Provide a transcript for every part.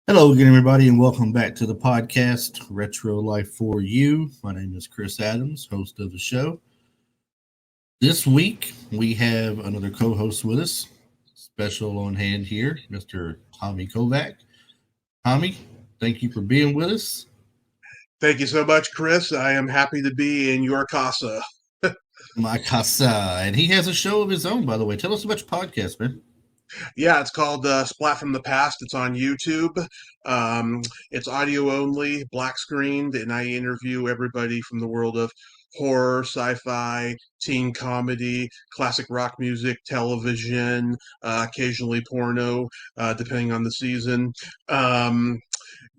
Hello again, everybody, and welcome back to the podcast, Retro Life for You. My name is Chris Adams, host of the show. This week, we have another co host with us, special on hand here, Mr. Tommy Kovac. Tommy, thank you for being with us. Thank you so much, Chris. I am happy to be in your casa. My casa. And he has a show of his own, by the way. Tell us about your podcast, man. Yeah, it's called Splat from the Past. It's on YouTube. Um, it's audio only, black screened, and I interview everybody from the world of horror, sci-fi, teen comedy, classic rock music, television, occasionally porno, depending on the season. Um,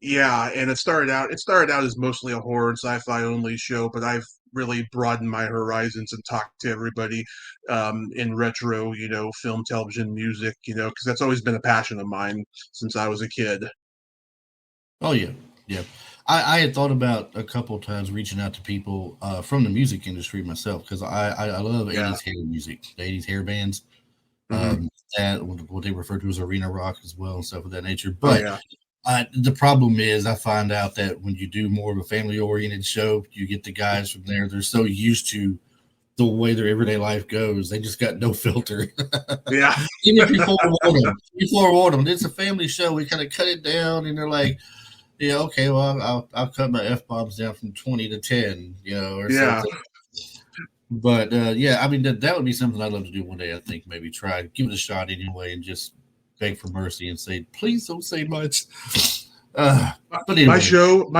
Yeah, and it started out as mostly a horror and sci-fi only show, but I've really broadened my horizons and talked to everybody in retro, film, television, music, because that's always been a passion of mine since I was a kid. Oh, yeah. Yeah. I had thought about a couple of times reaching out to people from the music industry myself because I love Yeah. 80s hair music, the 80s hair bands. Hmm. That what they refer to as arena rock as well and stuff of that nature. Oh But yeah. the problem is, I find out that when you do more of a family oriented show, you get the guys from there. They're so used to the way their everyday life goes, they just got no filter. Yeah. Even if you forewarn them, it's a family show. We kind of cut it down, and they're like, "Yeah, okay, well, I'll cut my f bombs down from 20 to 10, or Yeah. something." But yeah, I mean that would be something I'd love to do one day. I think maybe try give it a shot anyway, and just beg for mercy and say, please don't say much. Uh, but My anyway,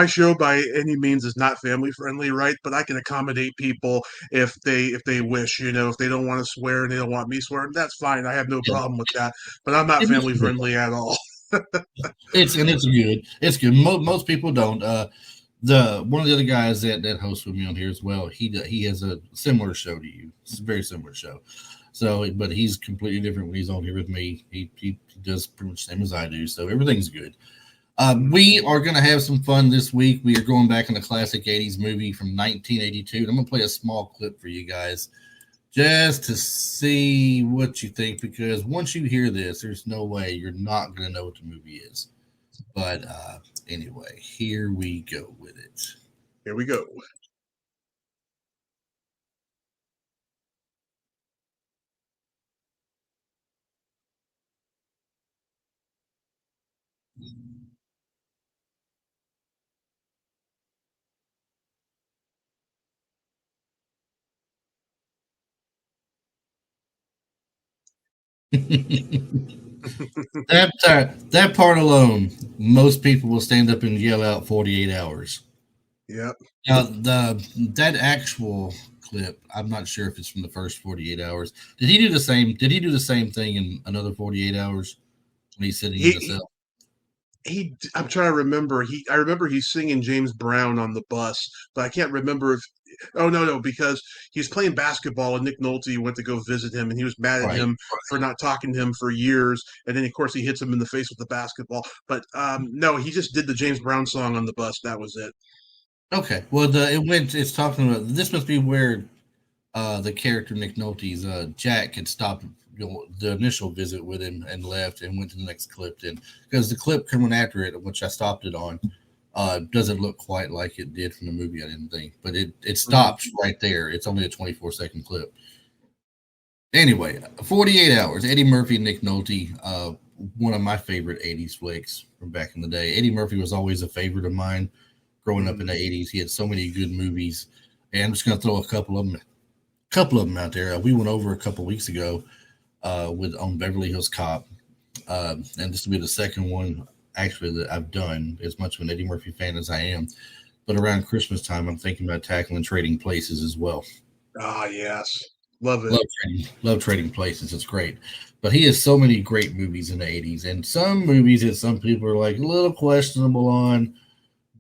show by any means is not family friendly, right? But I can accommodate people if they wish, if they don't want to swear and they don't want me swearing, that's fine. I have no yeah, problem with that. But I'm not it makes family me friendly at all. it's good. It's good. Most people don't. The one of the other guys that hosts with me on here as well. He has a similar show to you. It's a very similar show. So, but he's completely different when he's on here with me. He does pretty much the same as I do. So everything's good. We are going to have some fun this week. We are going back in a classic 80s movie from 1982. And I'm going to play a small clip for you guys just to see what you think, because once you hear this, there's no way you're not going to know what the movie is. But anyway, here we go with it. Here we go. That part alone, most people will stand up and yell out 48 hours. Yep. Now that actual clip, I'm not sure if it's from the first 48 hours. Did he do the same thing in another 48 hours when he's sitting in the He cell? I'm trying to remember. I remember he's singing James Brown on the bus, but I can't remember if. Oh no, because he's playing basketball and Nick Nolte went to go visit him and he was mad at Right. him for not talking to him for years, and then of course he hits him in the face with the basketball. But no, he just did the James Brown song on the bus. That was it. Okay. Well, it's talking about, this must be where the character Nick Nolte's Jack had stopped, the initial visit with him and left and went to the next clip. Then, because the clip coming after it, which I stopped it on, doesn't look quite like it did from the movie. I didn't think, but it Hmm. stops right there. It's only a 24-second clip. Anyway, 48 hours. Eddie Murphy, Nick Nolte, one of my favorite 80s flicks from back in the day. Eddie Murphy was always a favorite of mine growing up in Hmm. the 80s. He had so many good movies. And I'm just going to throw a couple of them out there. We went over a couple weeks ago with on Beverly Hills Cop, and this will be the second one actually that I've done. As much of an Eddie Murphy fan as I am, but around Christmas time, I'm thinking about tackling Trading Places as well. Ah, yes, love it. Love Trading Places. It's great, but he has so many great movies in the '80s, and some movies that some people are like a little questionable on.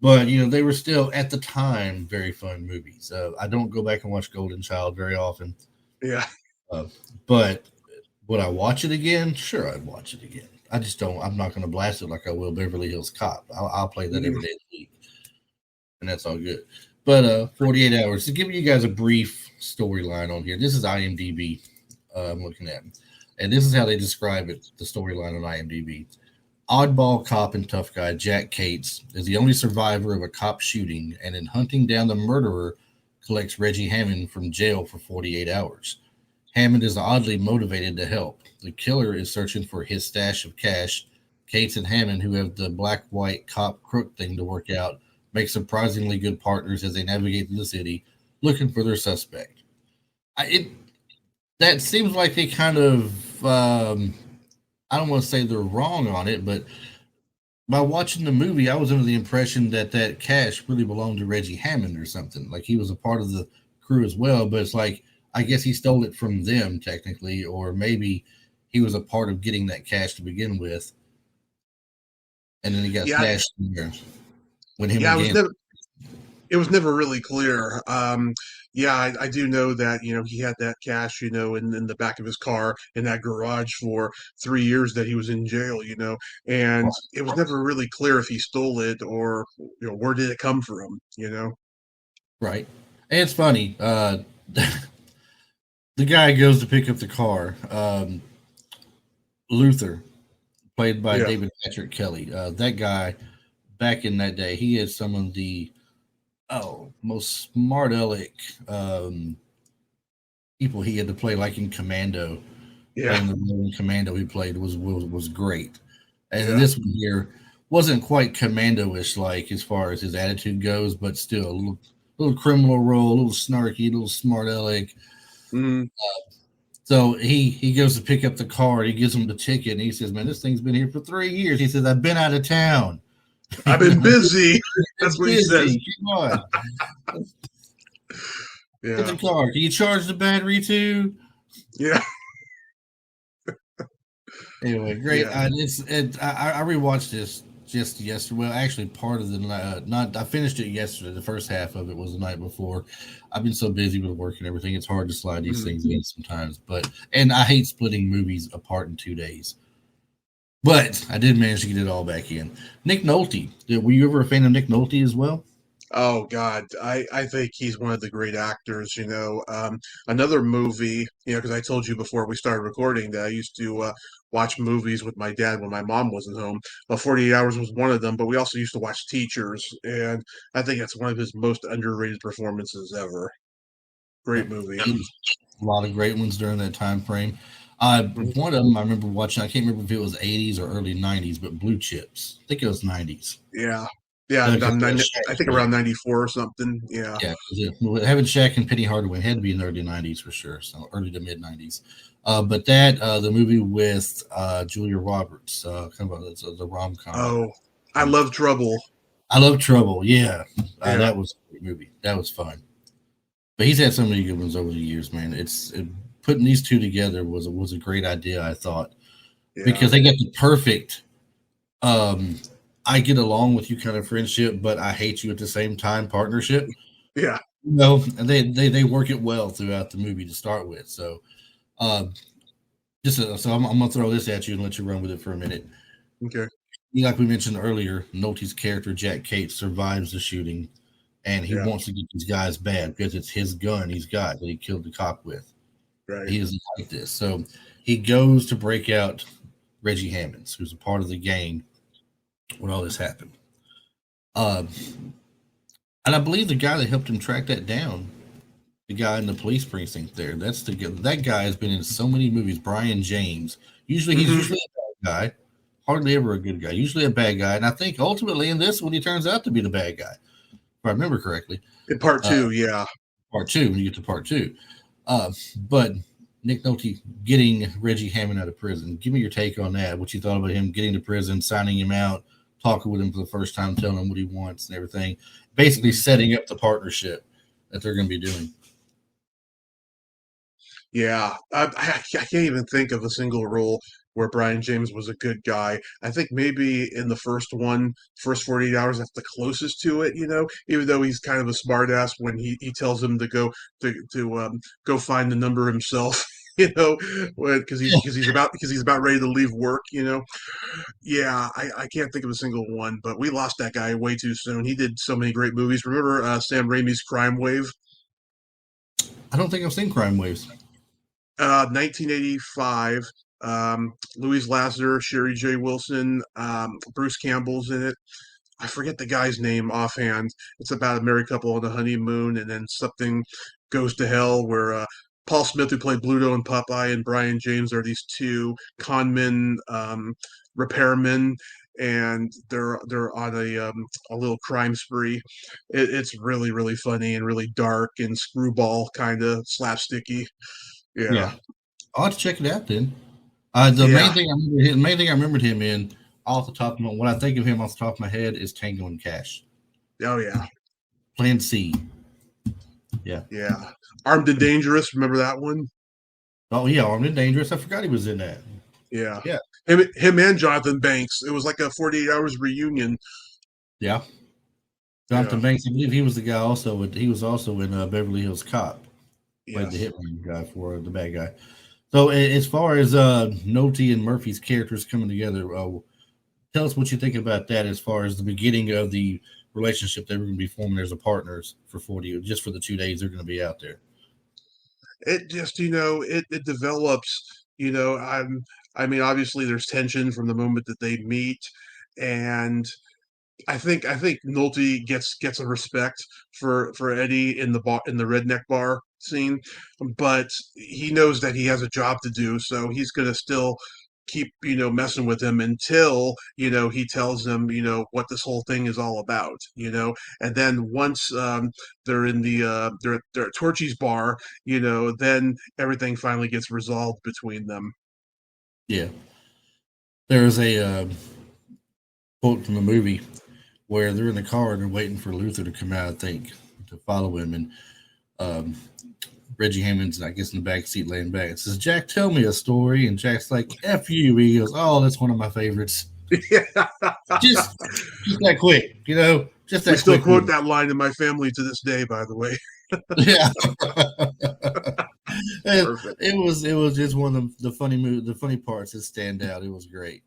But they were still at the time very fun movies. I don't go back and watch Golden Child very often, Yeah. uh, but would I watch it again? Sure, I'd watch it again. I just don't. I'm not going to blast it like I will Beverly Hills Cop. I'll play that every day of the week, and that's all good. But 48 hours to give you guys a brief storyline on here. This is IMDb. I'm looking at, and this is how they describe it. The storyline on IMDb. Oddball cop and tough guy Jack Cates is the only survivor of a cop shooting, and in hunting down the murderer, collects Reggie Hammond from jail for 48 hours. Hammond is oddly motivated to help. The killer is searching for his stash of cash. Cates and Hammond, who have the black white cop crook thing to work out, make surprisingly good partners as they navigate through the city looking for their suspect. It that seems like they kind of I don't want to say they're wrong on it, but by watching the movie, I was under the impression that that cash really belonged to Reggie Hammond or something. Like he was a part of the crew as well, but it's like I guess he stole it from them technically, or maybe he was a part of getting that cash to begin with, and then he got Yeah, stashed in there when him yeah, and Gans. it was never really clear. Yeah, I do know that he had that cash in the back of his car in that garage for 3 years that he was in jail. And it was never really clear if he stole it or where did it come from. Right. And it's funny. The guy goes to pick up the car. Luther, played by Yeah, David Patrick Kelly. That guy, back in that day, he is some of the most smart aleck people he had to play, like in Commando, yeah, playing the role in Commando he played was great. And yeah. this one here wasn't quite Commando-ish like as far as his attitude goes, but still a little criminal role, a little snarky, a little smart aleck. Mm, So he goes to pick up the car. He gives him the ticket, and he says, "Man, this thing's been here for 3 years." He says, "I've been out of town. I've been busy. It's That's what he says. busy. Come on, get the Yeah, car. Can you charge the battery too?" yeah, Anyway, great. yeah. I rewatched this just yesterday. Well, actually, part of the not I finished it yesterday. The first half of it was the night before. I've been so busy with work and everything. It's hard to slide these Mm. things in sometimes. And I hate splitting movies apart in 2 days. But I did manage to get it all back in. Nick Nolte. Were you ever a fan of Nick Nolte as well? Oh God, I think he's one of the great actors. Another movie, because I told you before we started recording that I used to watch movies with my dad when my mom wasn't home. 48 Hours was one of them, but we also used to watch Teachers, and I think it's one of his most underrated performances ever. Great Yep. movie. A lot of great ones during that time frame. Mhm. One of them I remember watching. I can't remember if it was 80s or early 90s, but Blue Chips. I think it was 90s. Yeah, yeah, Because I think around 94 or something. Yeah, Yeah, having Shaq and Penny Hardaway had to be in the early '90s for sure, so early to mid '90s. But that the movie with Julia Roberts, kind of the rom com. oh, I love Trouble. I love Trouble. Yeah, Yeah, that was a great movie. That was fun. But he's had so many good ones over the years, man. Putting these two together was a great idea. I thought yeah, because they got the perfect. Um, I get along with you kind of friendship, but I hate you at the same time partnership. yeah. No, and they work it well throughout the movie to start with. So, uh, I'm gonna throw this at you and let you run with it for a minute. Okay, Like we mentioned earlier, Nolte's character Jack Cates survives the shooting, and he yeah, wants to get these guys bad because it's his gun he's got that he killed the cop with. right. He doesn't like this, so he goes to break out Reggie Hammonds, who's a part of the gang when all this happened. Uh, and I believe the guy that helped him track that down, the guy in the police precinct there. That guy has been in so many movies. Brian James. He's Hmm. usually a bad guy, hardly ever a good guy. Usually a bad guy, and I think ultimately in this one he turns out to be the bad guy, if I remember correctly. In part Uh, two, yeah. part two when you get to part two. But Nick Nolte getting Reggie Hammond out of prison. Give me your take on that. What you thought about him getting to prison, signing him out, talking with him for the first time, telling him what he wants and everything. Basically Mhm. setting up the partnership that they're going to be doing. Yeah, I can't even think of a single role where Brian James was a good guy. I think maybe in the first one, first 48 hours, that's the closest to it, even though he's kind of a smartass when he tells him to go find the number himself, because he's about ready to leave work. Yeah, I can't think of a single one, but we lost that guy way too soon. He did so many great movies. Remember Sam Raimi's Crime Wave? I don't think I've seen Crime Waves. 1985. Louise Lasser, Sherry J. Wilson, Bruce Campbell's in it. I forget the guy's name offhand. It's about a married couple on a honeymoon, and then something goes to hell where Paul Smith, who played Bluto and Popeye, and Brian James are these two conmen repairmen, and they're on a little crime spree. It's really really funny and really dark and screwball kind of slapsticky. Yeah, Yeah, I'll have to check it out then. The yeah, main thing I remembered him in off the top of my, when I think of him off the top of my head is Tango and Cash. oh yeah, Plan C. Yeah. yeah. Armed and Dangerous. Remember that one? Oh yeah, Armed and Dangerous. I forgot he was in that. Yeah. Yeah. Him and Jonathan Banks. It was like a 48 hours reunion. Yeah. Yeah. Jonathan Banks. I believe he was the guy also. He was also in Beverly Hills Cop. Played the Yes. hitman guy for the bad guy. So as far as Nolte and Murphy's characters coming together, tell us what you think about that. As far as the beginning of the relationship they were going to be forming as a partners for 40, just for the 2 days they're going to be out there. It just, it develops, you know, I'm I mean, obviously there's tension from the moment that they meet, and I think Nolte gets a respect for Eddie in the bar, in the redneck bar scene, but he knows that he has a job to do, so he's gonna still keep messing with him until he tells him what this whole thing is all about, and then once they're in they're at Torchy's bar, then everything finally gets resolved between them. Yeah, there's a quote from the movie where they're in the car and they're waiting for Luther to come out, I think, to follow him, and um, Reggie Hammond's, I guess, in the back seat laying back. It says, "Jack, tell me a story," and Jack's like, "F you." He goes, "Oh, that's one of my favorites." Yeah. Just, just that quick, just We that still quick. quote that line in my family to this day, by the way. Yeah. Perfect. It was just one of the funny parts that stand out. It was great.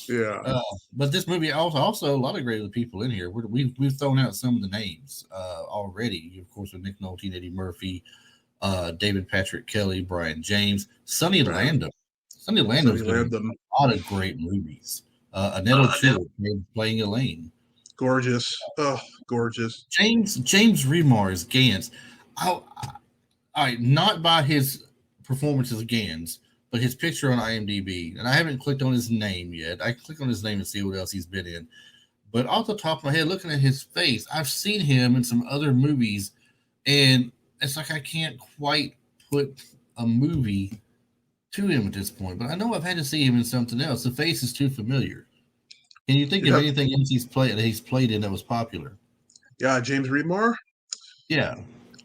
Yeah. Uh, but this movie also a lot of great people in here. We've thrown out some of the names already. Of course, with Nick Nolte, Eddie Murphy, David Patrick Kelly, Brian James, Sonny Right. Landham. Sonny Sonny Landham's been in Landham. a lot of great movies. Annette O'Toole playing Elaine. Gorgeous. Oh, gorgeous. James Remar is Gans. I, not by his performance as Gans, but his picture on IMDb. And I haven't clicked on his name yet. I click on his name to see what else he's been in. But off the top of my head, looking at his face, I've seen him in some other movies, and it's like I can't quite put a movie to him at this point. But I know I've had to see him in something else. The face is too familiar. Can you think of Yeah. anything else he's played in that was popular? Yeah. James Remar. Yeah,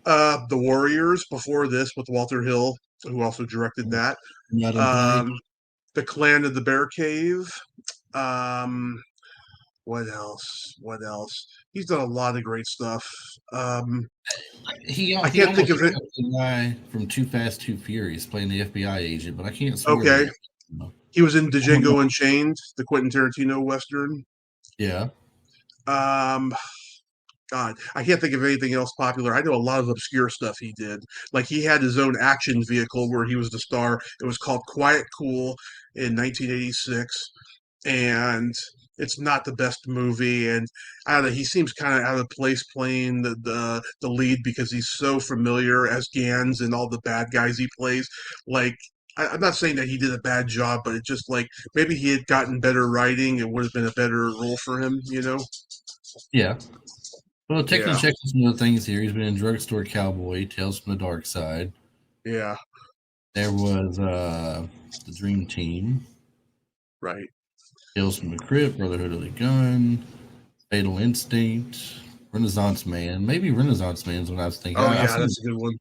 The Warriors before this with Walter Hill, who also directed that. not in play. Um, the Clan of the Bear Cave. Um, what else? What else? He's done a lot of great stuff. I He can't think almost of it. looks like the guy from Too Fast, Too Furious playing the FBI agent, but I can't swear that. Okay. He was in I don't know. Django Unchained, the Quentin Tarantino Western. Yeah, Um, God, I can't think of anything else popular. I know a lot of obscure stuff he did. Like he had his own action vehicle where he was the star. It was called Quiet Cool in 1986, and it's not the best movie. And I don't know, he seems kind of out of place playing the lead because he's so familiar as Gans and all the bad guys he plays. Like I'm not saying that he did a bad job, but it just like maybe he had gotten better writing. It would have been a better role for him. yeah. Well, taking a Yeah, check on some other things here. He's been in Drugstore Cowboy, Tales from the Dark Side. yeah, There was the Dream Team, right. Tales from the Crypt, Brotherhood of the Gun, Fatal Instinct, Renaissance Man. Maybe Renaissance Man is what I was thinking. Oh I've yeah, seen, that's a good one.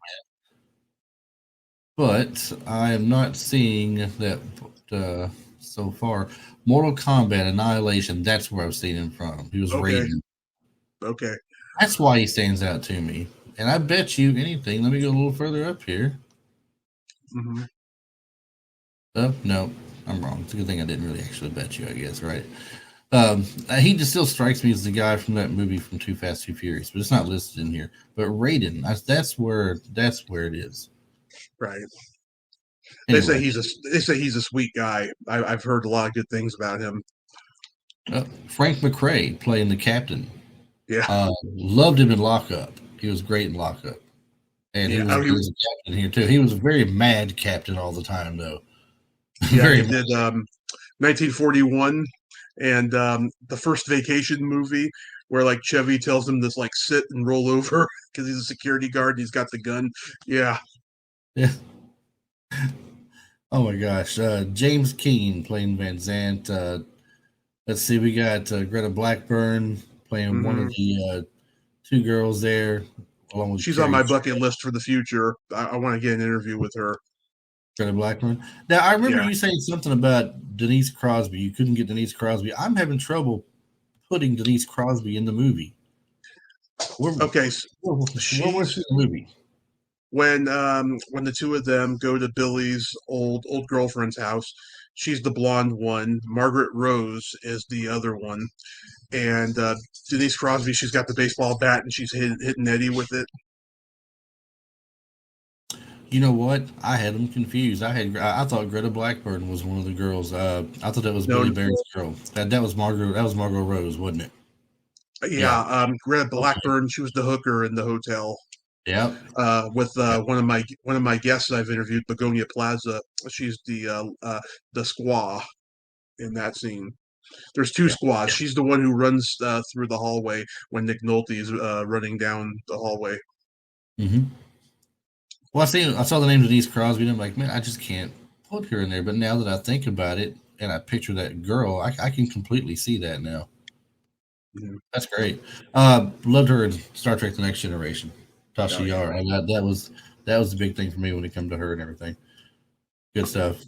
but I am not seeing that so far. Mortal Kombat Annihilation. That's where I've seen him from. He was Okay, Raiden. okay. That's why he stands out to me. And I bet you anything. Let me go a little further up here. Hmm. No, I'm wrong. It's a good thing I didn't really actually bet you, I guess, right? He just still strikes me as the guy from that movie from Too Fast, Too Furious, but it's not listed in here. But Raiden, that's where it is. Right. They say Anyway, he's a sweet guy. I've heard a lot of good things about him. Frank McRae playing the captain. Yeah, Loved him in Lockup. He was great in Lockup, and he yeah. was Oh, good as a captain here too. He was a very mad captain all the time, though. yeah. Very He mad. did 1941 and the first Vacation movie where like Chevy tells him to like sit and roll over because he's a security guard and he's got the gun. Yeah, Yeah. Oh my gosh, James Keane playing Van Zant. Let's see, we got Greta Blackburn playing one of hmm the two girls there, along with she's on Carrie my bucket list for the future. I want to get an interview with her. Greta Blackburn. Now, I remember Yeah. you saying something about Denise Crosby. You couldn't get Denise Crosby. I'm having trouble putting Denise Crosby in the movie. Where, Okay. where was She's she in the movie? when the two of them go to Billy's old girlfriend's house. She's the blonde one. Margaret Rose is the other one, and Denise Crosby. She's got the baseball bat and she's hitting Eddie with it. You know what? I had them confused. I thought Greta Blackburn was one of the girls. I thought that was No, Billy Barry's girl. That was Margot. That was Margot Rose, wasn't it? Yeah. yeah, Red Okay. Blackburn. She was the hooker in the hotel Yep. with Yep. one of my guests I've interviewed, Begonia Plaza. She's the squaw in that scene. There's two Yep. squaws. She's the one who runs through the hallway when Nick Nolte is running down the hallway. Mm-hmm. Well, I saw the name Denise Crosby, and I'm like, man, I just can't put her in there. But now that I think about it, and I picture that girl, I can completely see that now. Mhm. That's great. Loved her in Star Trek: The Next Generation. Oh Tasha yeah, Yar. That was the big thing for me when it come to her and everything. Good stuff.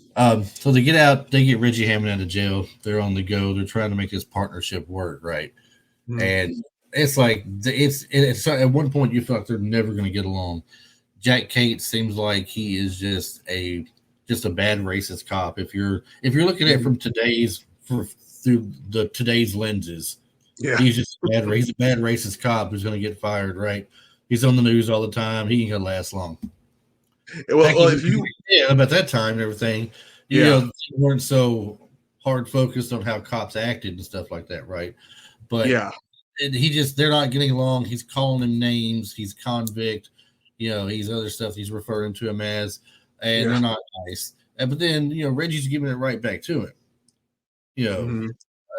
So they get out. They get Reggie Hammond out of jail. They're on the go. They're trying to make this partnership work, right? Mhm. And it's like it's at one point you feel like they're never going to get along. Jack Cates seems like he is just a bad racist cop. If you're looking at it Mhm. from through the today's lenses, Yeah. he's just he's a bad racist cop who's going to get fired. Right? He's on the news all the time. He ain't gonna last long. Back Well, even if you, yeah, about that time and everything, yeah, they weren't so hard focused on how cops acted and stuff like that, right? But yeah, they're not getting along. He's calling him names. He's convict. He's other stuff he's referring to him as, and yeah. they're not nice. But then Reggie's giving it right back to him. You know, hmm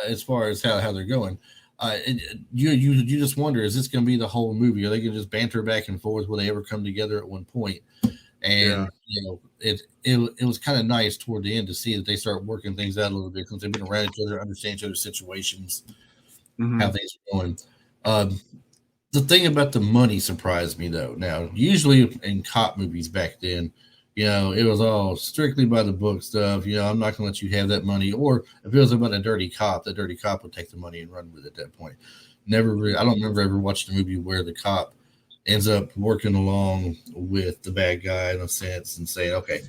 as far as how they're going. You just wonder, is this going to be the whole movie? Are they going to just banter back and forth? Will they ever come together at one point? Yeah. And it was kind of nice toward the end to see that they start working things out a little bit because they've been around each other, understand each other's situations, how hmm things are going. Um, the thing about the money surprised me though. Now, usually in cop movies back then, it was all strictly by the book stuff. I'm not going to let you have that money. Or if it was about a dirty cop, the dirty cop would take the money and run with it at that point. I don't remember ever watching a movie where the cop ends up working along with the bad guy in a sense and saying, okay,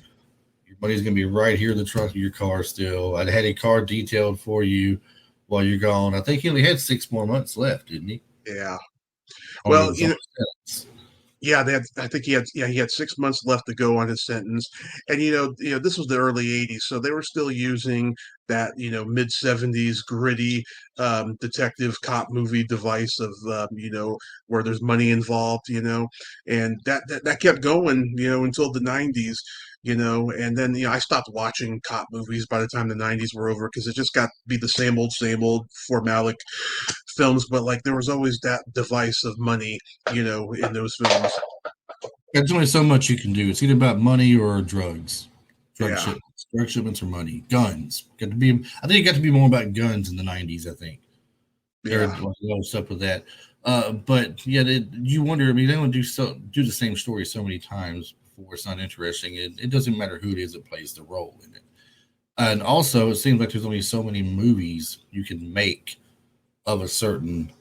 your money's going to be right here in the trunk of your car still. I had a car detailed for you while you're gone. I think he only had 6 more months left, didn't he? Yeah. On Well, his sentence. yeah, I think he had 6 months left to go on his sentence, and this was the early '80s, so they were still using that mid '70s gritty detective cop movie device of where there's money involved, and that kept going until the '90s. And then I stopped watching cop movies by the time the '90s were over because it just got to be the same old formalic films. But like there was always that device of money, in those films. There's only so much you can do. It's either about money or drugs, Yeah, drug shipments or money, guns. Got to be. I think it got to be more about guns in the '90s. I think there yeah, was a lot of stuff with that. But yeah, you wonder. I mean, they don't do the same story so many times before it's not interesting. It doesn't matter who it is that plays the role in it. And also, it seems like there's only so many movies you can make of a certain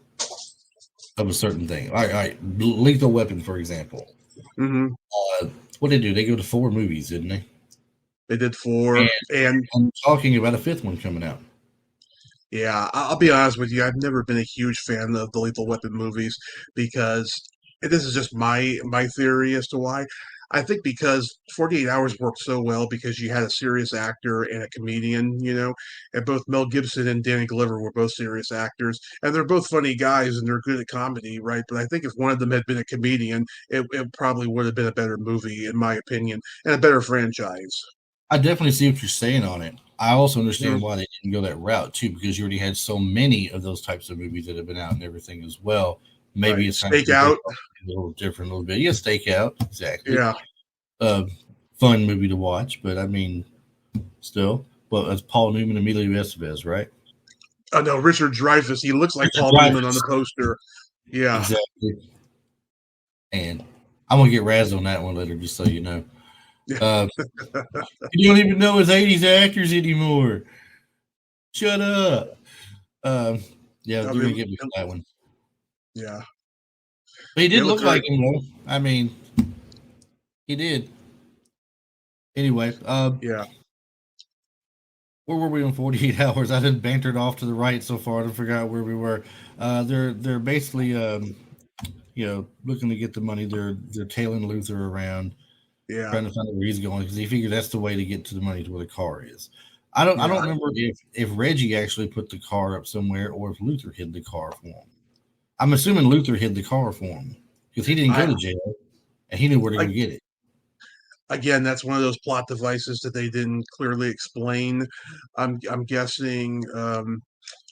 thing. All right, Lethal Weapon, for example. hmm Uh, what did they do? They go to 4 movies, didn't they? they did And four, and I'm talking about a fifth one coming out. yeah, I'll be honest with you. I've never been a huge fan of the Lethal Weapon movies because and this is just my theory as to why. I think because 48 Hours worked so well because you had a serious actor and a comedian, and both Mel Gibson and Danny Glover were both serious actors, and they're both funny guys and they're good at comedy, right? But I think if one of them had been a comedian, it probably would have been a better movie, in my opinion, and a better franchise. I definitely see what you're saying on it. I also Mhm. understand why they didn't go that route too, because you already had so many of those types of movies that have been out and everything as well. Maybe Right. it's time to go Stakeout. a little different, a little bit. Yeah, Stakeout, exactly. Yeah. Uh, Fun movie to watch, but I mean, still, well, that's Paul Newman and Emilio Estevez, right? Oh no, Richard Dreyfuss. He looks like Richard Paul Newman on the Dreyfuss, poster. Yeah. exactly. And I'm gonna get razzed on that one later, just so you know. Uh, you don't even know his '80s actors anymore. Shut up. Um, yeah, I you're gonna mean, get me for that one. yeah. But he They did look look very. like him, though. I mean, he did. Anyway, Yeah. where were we on 48 hours? I didn't bantered off to the right so far. I forgot where we were. They're basically looking to get the money. They're tailing Luther around, Yeah. trying to find out where he's going because they figure that's the way to get to the money to where the car is. I don't Yeah. remember if Reggie actually put the car up somewhere or if Luther hid the car for him. I'm assuming Luther hid the car for him because he didn't go I, to jail and he knew where to go I get it. again, that's one of those plot devices that they didn't clearly explain. I'm guessing.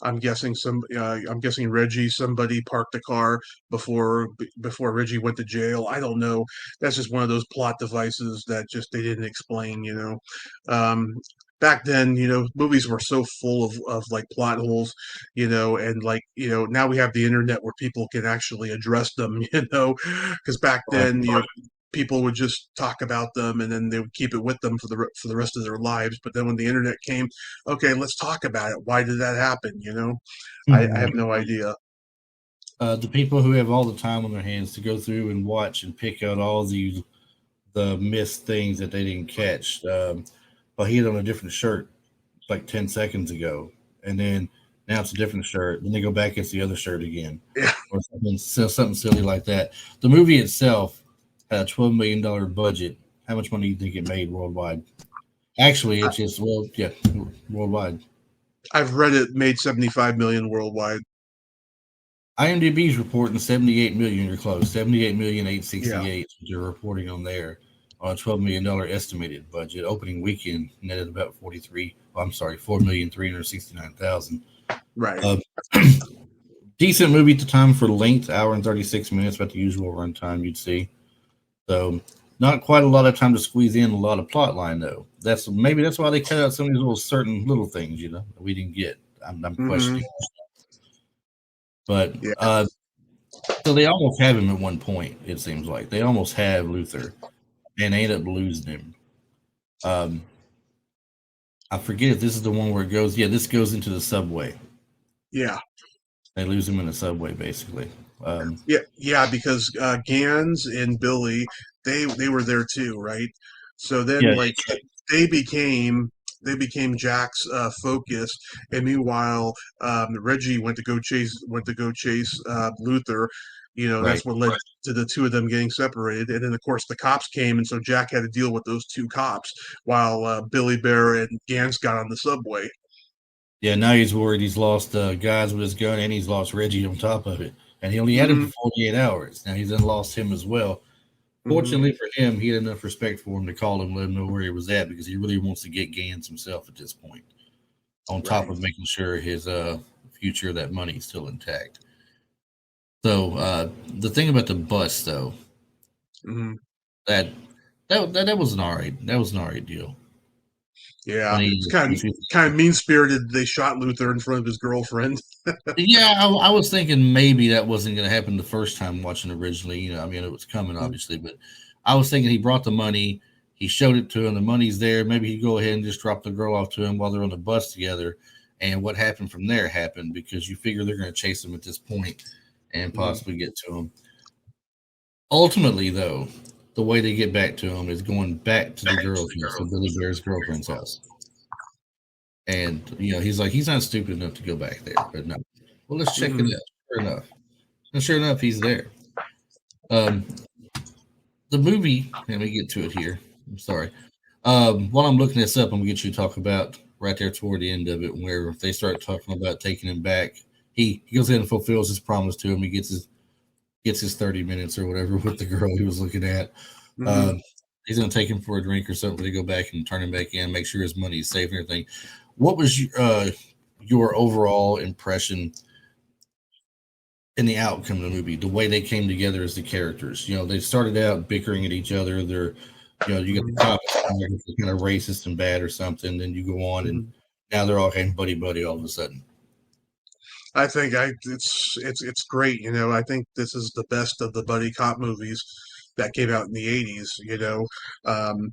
I'm guessing Reggie. Somebody parked the car before Reggie went to jail. I don't know. That's just one of those plot devices that just they didn't explain. Um, back then, movies were so full of like plot holes, and like now we have the internet where people can actually address them. Because back Right. then, people would just talk about them and then they would keep it with them for the rest of their lives. But then when the internet came, okay, let's talk about it. Why did that happen? I have no idea. The people who have all the time on their hands to go through and watch and pick out all the missed things that they didn't catch. Well, he had on a different shirt like 10 seconds ago, and then now it's a different shirt. Then they go back, it's the other shirt again, Yeah, or something silly like that. The movie itself had a $12 million budget. How much money do you think it made worldwide? Actually, I, it's just yeah, worldwide. I've read it made 75 million worldwide. IMDb's reporting 78 million. You're close. 78 million Yeah, 868. They're reporting on there on a $12 million estimated budget. Opening weekend netted about 43. Well, I'm sorry, 4,369,000. right. Uh, Decent movie at the time for length, hour and 36 minutes, about the usual runtime you'd see. So not quite a lot of time to squeeze in a lot of plot line though. That's why they cut out some of these little things, that we didn't get. I'm Hmm. questioning, but Yeah, so they almost have him at one point. It seems like they almost have Luther, and they end up losing him. Um, I forget if this is the one where it goes. Yeah, this goes into the subway. yeah. They lose him in the subway, basically. Um, Yeah, because Gans and Billy, they were there too, right? So then, yeah, like, they became they became Jack's focus, and meanwhile, Reggie went to go chase Luther. right. That's what led to the two of them getting separated, and then of course the cops came, and so Jack had to deal with those two cops while Billy Bear and Gans got on the subway. Yeah, now he's worried he's lost guys with his gun, and he's lost Reggie on top of it. And he only had him Hmm. for 48 hours. Now he's then lost him as well. Hmm. Fortunately for him, he had enough respect for him to call him, let him know where he was at because he really wants to get Gans himself at this point. On top Right. of making sure his future, that money is still intact. So the thing about the bus, though, Hmm. that that was an alright deal. Yeah, When it's he, kind of mean spirited. They shot Luther in front of his girlfriend. yeah, I was thinking maybe that wasn't going to happen the first time watching originally. I mean, it was coming obviously, but I was thinking he brought the money, he showed it to him, the money's there. Maybe he'd go ahead and just drop the girl off to him while they're on the bus together. And what happened from there happened because you figure they're going to chase him at this point and Mhm. possibly get to him. Ultimately, though, the way they get back to him is going back to the girl's house, so Billy Bear's girlfriend's house. And he's like, he's not stupid enough to go back there. But no, well, let's check it Mhm. out. Sure enough, and sure enough, he's there. Um, The movie. Let me get to it here. I'm sorry. While I'm looking this up, I'm gonna get you to talk about right there toward the end of it, where they start talking about taking him back. He goes in and fulfills his promise to him. He gets his 30 minutes or whatever with the girl he was looking at. Hmm. Um, he's gonna take him for a drink or something to go back and turn him back in, make sure his money is safe and everything. What was your overall impression in the outcome of the movie? The way they came together as the characters. They started out bickering at each other. You got the Hmm. cop kind of racist and bad or something. Then you go on and Hmm. now they're all kind of buddy buddy all of a sudden. I think it's great. I think this is the best of the buddy cop movies that came out in the '80s. Um,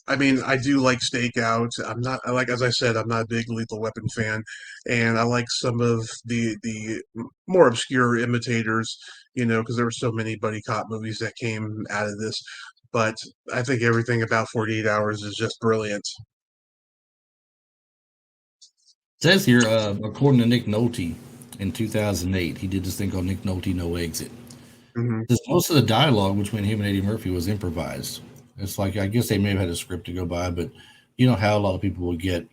I mean, I do like Stakeout. I'm not, like, as I said, I'm not a big Lethal Weapon fan, and I like some of the more obscure imitators, because there were so many buddy cop movies that came out of this. But I think everything about 48 Hours is just brilliant. It says here, according to Nick Nolte, in 2008, he did this thing called Nick Nolte No Exit. Hmm. Says most of the dialogue between him and Eddie Murphy was improvised. It's like I guess they may have had a script to go by, but you know how a lot of people will get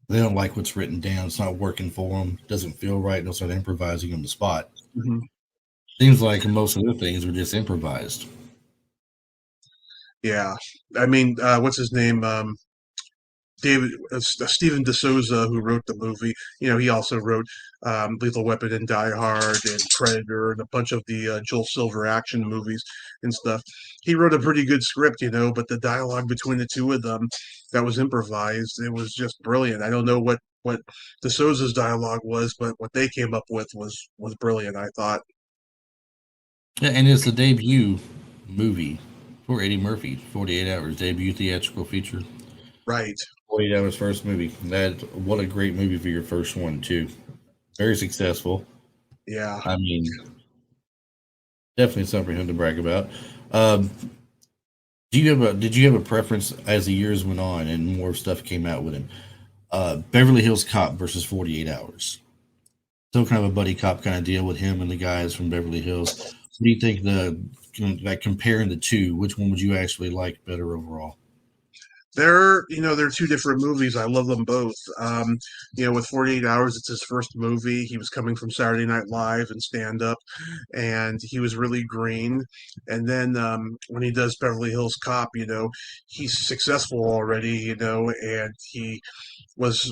they don't like what's written down. It's not working for them. Doesn't feel right. And they'll start improvising on the spot. Hmm. Seems like most of the things were just improvised. Yeah, I mean, what's his name? David Stephen DeSouza, who wrote the movie. He also wrote Lethal Weapon and Die Hard and Predator and a bunch of the Joel Silver action movies and stuff. He wrote a pretty good script, but the dialogue between the two of them that was improvised, it was just brilliant. I don't know what DeSouza's dialogue was, but what they came up with was brilliant. I thought. Yeah, and it's the debut movie for Eddie Murphy. 48 Hours debut theatrical feature. Right. 48 Hours first movie. What a great movie for your first one too. Very successful. Yeah. I mean, definitely something for him to brag about. Um, did you have a preference as the years went on and more stuff came out with him? Beverly Hills Cop versus 48 Hours. Still kind of a buddy cop kind of deal with him and the guys from Beverly Hills. What do you think like comparing the two? Which one would you actually like better overall? They're two different movies. I love them both. With 48 Hours, it's his first movie. He was coming from Saturday Night Live and stand up, and he was really green. And then when he does Beverly Hills Cop, he's successful already, and he was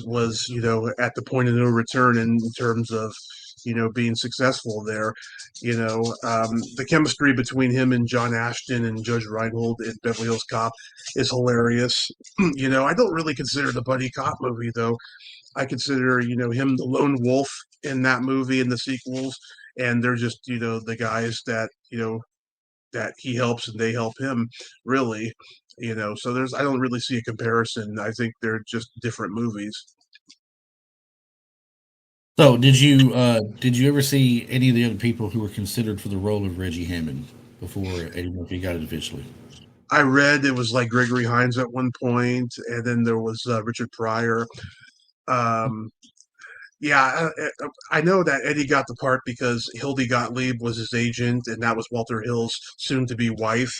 at the point of no return in terms of being successful there. The chemistry between him and John Ashton and Judge Reinhold in Beverly Hills Cop is hilarious. I don't really consider the buddy cop movie though. I consider him the lone wolf in that movie and the sequels, and they're just the guys that he helps and they help him, really. So there's I don't really see a comparison. I think they're just different movies. So, did you ever see any of the other people who were considered for the role of Reggie Hammond before Eddie Murphy got it officially? I read it was like Gregory Hines at one point, and then there was Richard Pryor. Um, yeah, I know that Eddie got the part because Hildy Gottlieb was his agent, and that was Walter Hill's soon-to-be wife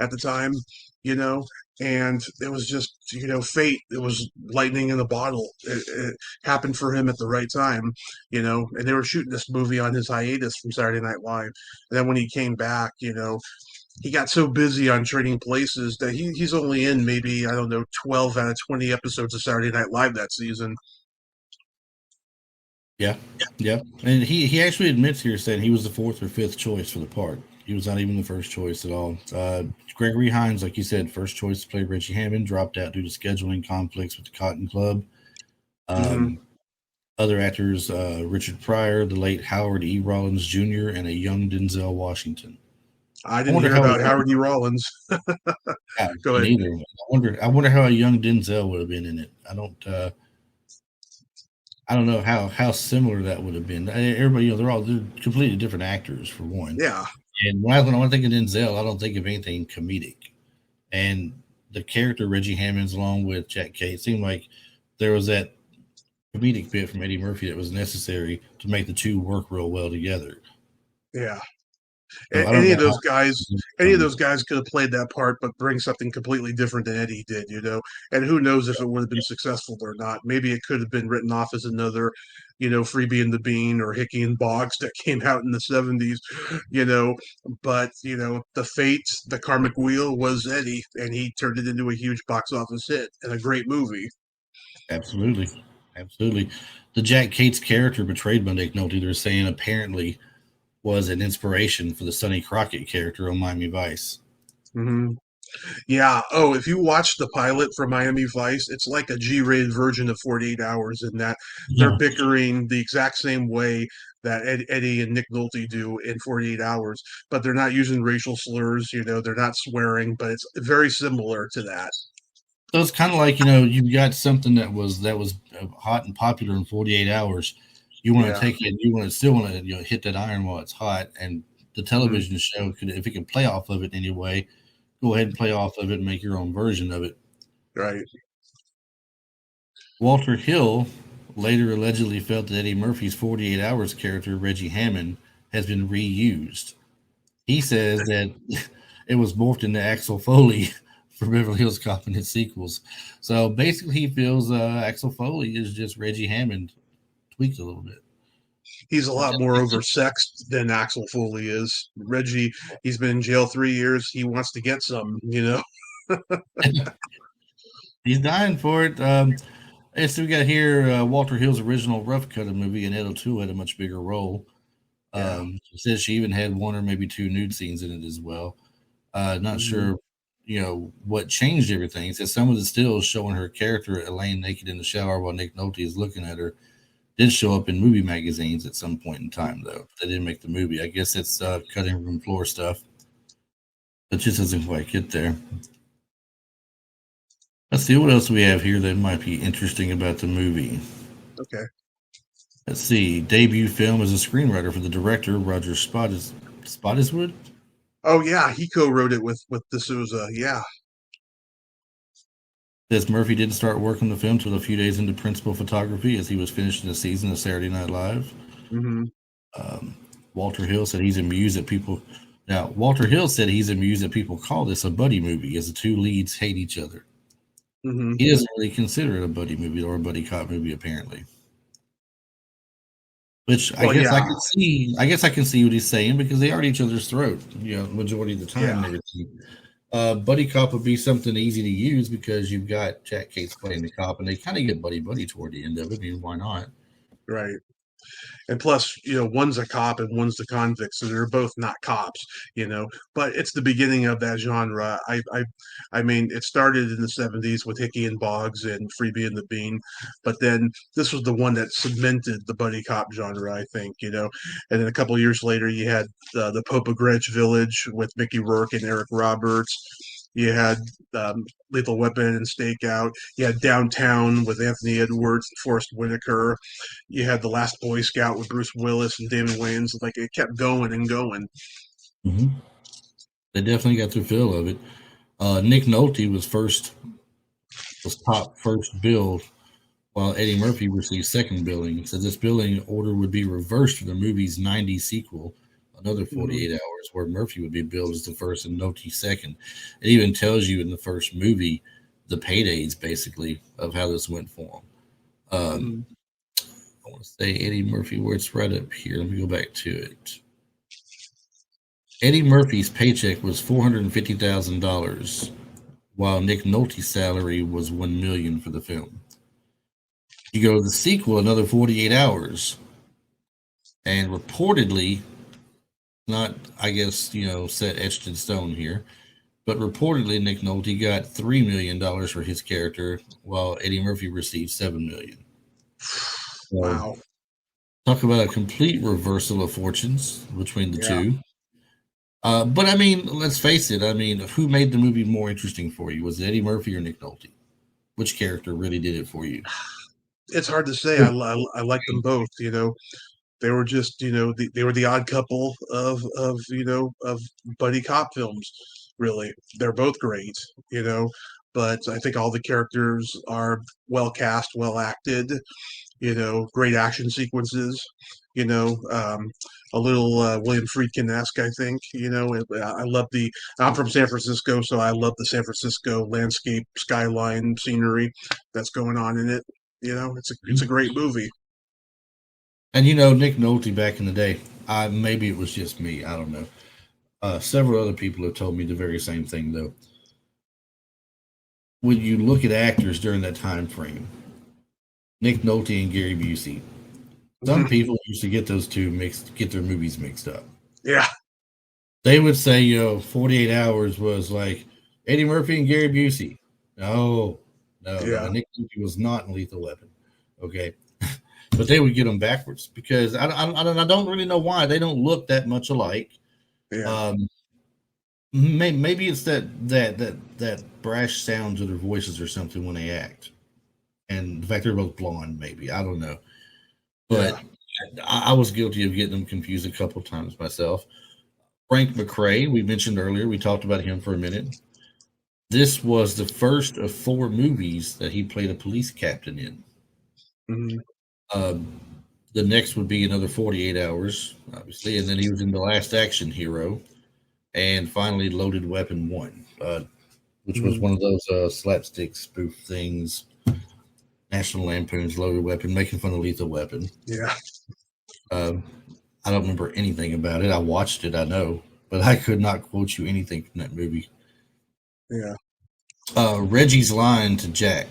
at the time. You know, and it was just fate. It was lightning in a bottle. It happened for him at the right time. And they were shooting this movie on his hiatus from Saturday Night Live, and then when he came back, he got so busy on Trading Places that he's only in maybe, I don't know, 12 out of 20 episodes of Saturday Night Live that season. Yeah, yeah, and he actually admits here saying he was the fourth or fifth choice for the part. He was not even the first choice at all. Gregory Hines, like you said, first choice to play Reggie Hammond, dropped out due to scheduling conflicts with the Cotton Club. Hmm. Um, Other actors: Richard Pryor, the late Howard E. Rollins Jr., and a young Denzel Washington. I I didn't wonder hear how a about young, Howard E. Rollins. yeah, Go me ahead. neither. I wonder how a young Denzel would have been in it. I don't know how similar that would have been. Everybody, they're completely different actors for one. Yeah, And when I think of Denzel, I don't think of anything comedic. And the character Reggie Hammonds, along with Jack Kay, it seemed like there was that comedic bit from Eddie Murphy that was necessary to make the two work real well together. yeah. So I don't Any know of how. those guys, any of those guys could have played that part, but bring something completely different than Eddie did, you know. And who knows if it would have been successful or not? Maybe it could have been written off as another, Freebie and the Bean or Hickey and Boggs that came out in the '70s, you know. But the fate, the karmic wheel was Eddie, and he turned it into a huge box office hit and a great movie. Absolutely, absolutely. The Jack Cates character portrayed by Nick Nolte, they're saying apparently was an inspiration for the Sonny Crockett character on Miami Vice. Hmm. Yeah. Oh, if you watch the pilot for Miami Vice, it's like a G-rated version of 48 Hours in that they're Yeah, bickering the exact same way that Eddie and Nick Nolte do in 48 Hours, but they're not using racial slurs, they're not swearing, but it's very similar to that. so it's kind of like you've got something that was hot and popular in 48 hours. You want to Yeah. take it, you want to still want to hit that iron while it's hot, and the Hmm. television show could, if it can play off of it in any way, go ahead and play off of it and make your own version of it. Right. Walter Hill later allegedly felt that Eddie Murphy's 48 Hours character, Reggie Hammond, has been reused. He says that it was morphed into Axel Foley for Beverly Hills Cop and its sequels. So basically, he feels Axel Foley is just Reggie Hammond tweaked a little bit. He's a lot more oversexed than Axel Foley is. Reggie, he's been in jail 3 years. He wants to get some. He's dying for it. And so we got here Walter Hill's original Rough Cut movie, and Ed O'Toole had a much bigger role. Yeah. She says she even had one or maybe two nude scenes in it as well. Not Hmm. sure, what changed everything. It says some of the stills showing her character laying naked in the shower while Nick Nolte is looking at her did show up in movie magazines at some point in time, though. They didn't make the movie. I guess it's cutting room floor stuff. It just doesn't quite get there. Let's see what else we have here that might be interesting about the movie. Okay. Let's see. Debut film as a screenwriter for the director Roger Spottiswoode. Oh yeah, he co-wrote it with D'Souza. Yeah. Says Murphy didn't start work on the film till a few days into principal photography as he was finishing the season of Saturday Night Live. Hmm. Um, Walter Hill said he's amused that people. Now, Walter Hill said he's amused that people call this a buddy movie as the two leads hate each other. Hmm. He doesn't really consider it a buddy movie or a buddy cop movie, apparently. Which I Well, guess I yeah, can see. I guess I can see what he's saying because they are at each other's throat, majority of the time yeah, and everything. Buddy cop would be something easy to use because you've got Jack Cates playing the cop, and they kind of get buddy buddy toward the end of it. I mean, why not? right. And plus, one's a cop and one's the convict, so they're both not cops. But it's the beginning of that genre. I mean, it started in the '70s with Hickey and Boggs and Freebie and the Bean, but then this was the one that cemented the buddy cop genre, I think. And then a couple of years later, you had the Pope of Greenwich Village with Mickey Rourke and Eric Roberts. You had Lethal Weapon and Stakeout. You had Downtown with Anthony Edwards and Forrest Whitaker. You had The Last Boy Scout with Bruce Willis and Damon Wayans. Like it kept going and going. Mm-hmm. They definitely got the feel of it. Nick Nolte was top first billed, while Eddie Murphy received second billing. So this billing order would be reversed for the movie's '90s sequel, another Hmm. 48 hours, where Murphy would be billed as the first and Nolte second. It even tells you in the first movie the paydays basically of how this went for him. Hmm. I want to say Eddie Murphy, where it's right up here. Let me go back to it. Eddie Murphy's paycheck was $450,000, while Nick Nolte's salary was $1 million for the film. You go to the sequel, another 48 hours, and reportedly, not I guess set etched in stone here, but reportedly Nick Nolte got $3 million for his character, while Eddie Murphy received $7 million. So Wow. talk about a complete reversal of fortunes between the Yeah. two. But I mean, let's face it. I mean, who made the movie more interesting for you? Was it Eddie Murphy or Nick Nolte? Which character really did it for you? It's hard to say. I like them both. They were just they were the odd couple of buddy cop films. Really, they're both great. You know, but I think all the characters are well cast, well acted. great action sequences, you know, um, a little William Friedkin-esque, I think. I love I'm from San Francisco, so I love the San Francisco landscape, skyline, scenery that's going on in it. It's a great movie. And Nick Nolte back in the day, maybe it was just me. I don't know. Several other people have told me the very same thing though. When you look at actors during that time frame, Nick Nolte and Gary Busey, some people used to get those two get their movies mixed up. Yeah, They would say, 48 Hours was like Eddie Murphy and Gary Busey. No. yeah, Nick Nolte was not in Lethal Weapon. Okay. But they would get them backwards because I don't really know why they don't look that much alike. yeah, Maybe it's that brash sound to their voices or something when they act, and the fact they're both blonde. Maybe I don't know, yeah. but I was guilty of getting them confused a couple times myself. Frank McRae, we mentioned earlier, we talked about him for a minute. This was the first of 4 movies that he played a police captain in. Mhm. Um, the next would be another 48 Hours, obviously, and then he was in The Last Action Hero, and finally Loaded Weapon 1, which was Mhm. one of those slapstick spoof things. National Lampoon's Loaded Weapon, making fun of Lethal Weapon. Yeah, Um, I don't remember anything about it. I watched it, I know, but I could not quote you anything from that movie. yeah. Reggie's line to Jack: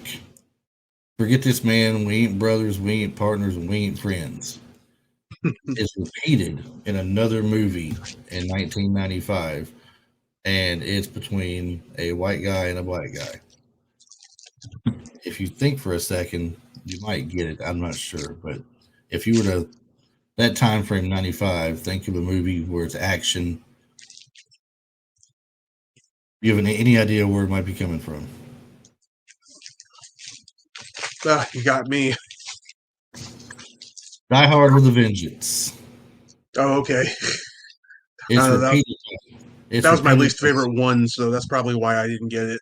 "Forget this, man. We ain't brothers, we ain't partners, and we ain't friends," is repeated in another movie in 1995, and it's between a white guy and a black guy. If you think for a second, you might get it. I'm not sure, but if you were to that time frame 95, think of a movie where it's action. You have any idea where it might be coming from? You got me. Die Hard with a Vengeance. Oh, okay. It's That repeated. It's that was my repeated. least favorite one, so that's probably why I didn't get it.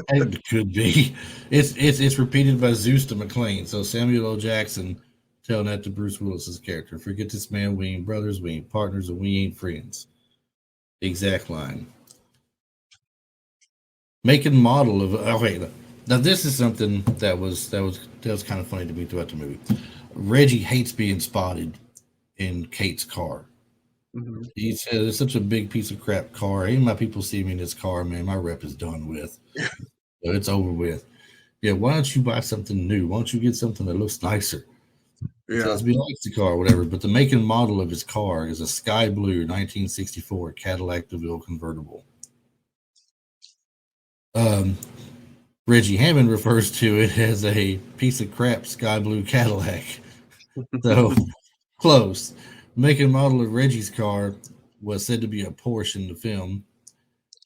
It could be. It's repeated by Zeus to McClane. So Samuel L. Jackson telling that to Bruce Willis's character: "Forget this, man. We ain't brothers. We ain't partners, and we ain't friends." Exact line. Make and model of. Okay, now this is something that was kind of funny to me throughout the movie. Reggie hates being spotted in Kate's car. Mhm. He said, "It's such a big piece of crap car. Even my people see me in this car, man. My rep is done with. So it's over with. Yeah, why don't you buy something new? Why don't you get something that looks nicer?" He Yeah. says he likes the car or whatever, but the make and model of his car is a sky blue 1964 Cadillac DeVille convertible. Um, Reggie Hammond refers to it as a piece of crap sky blue Cadillac. So close. Make and model of Reggie's car was said to be a Porsche in the film,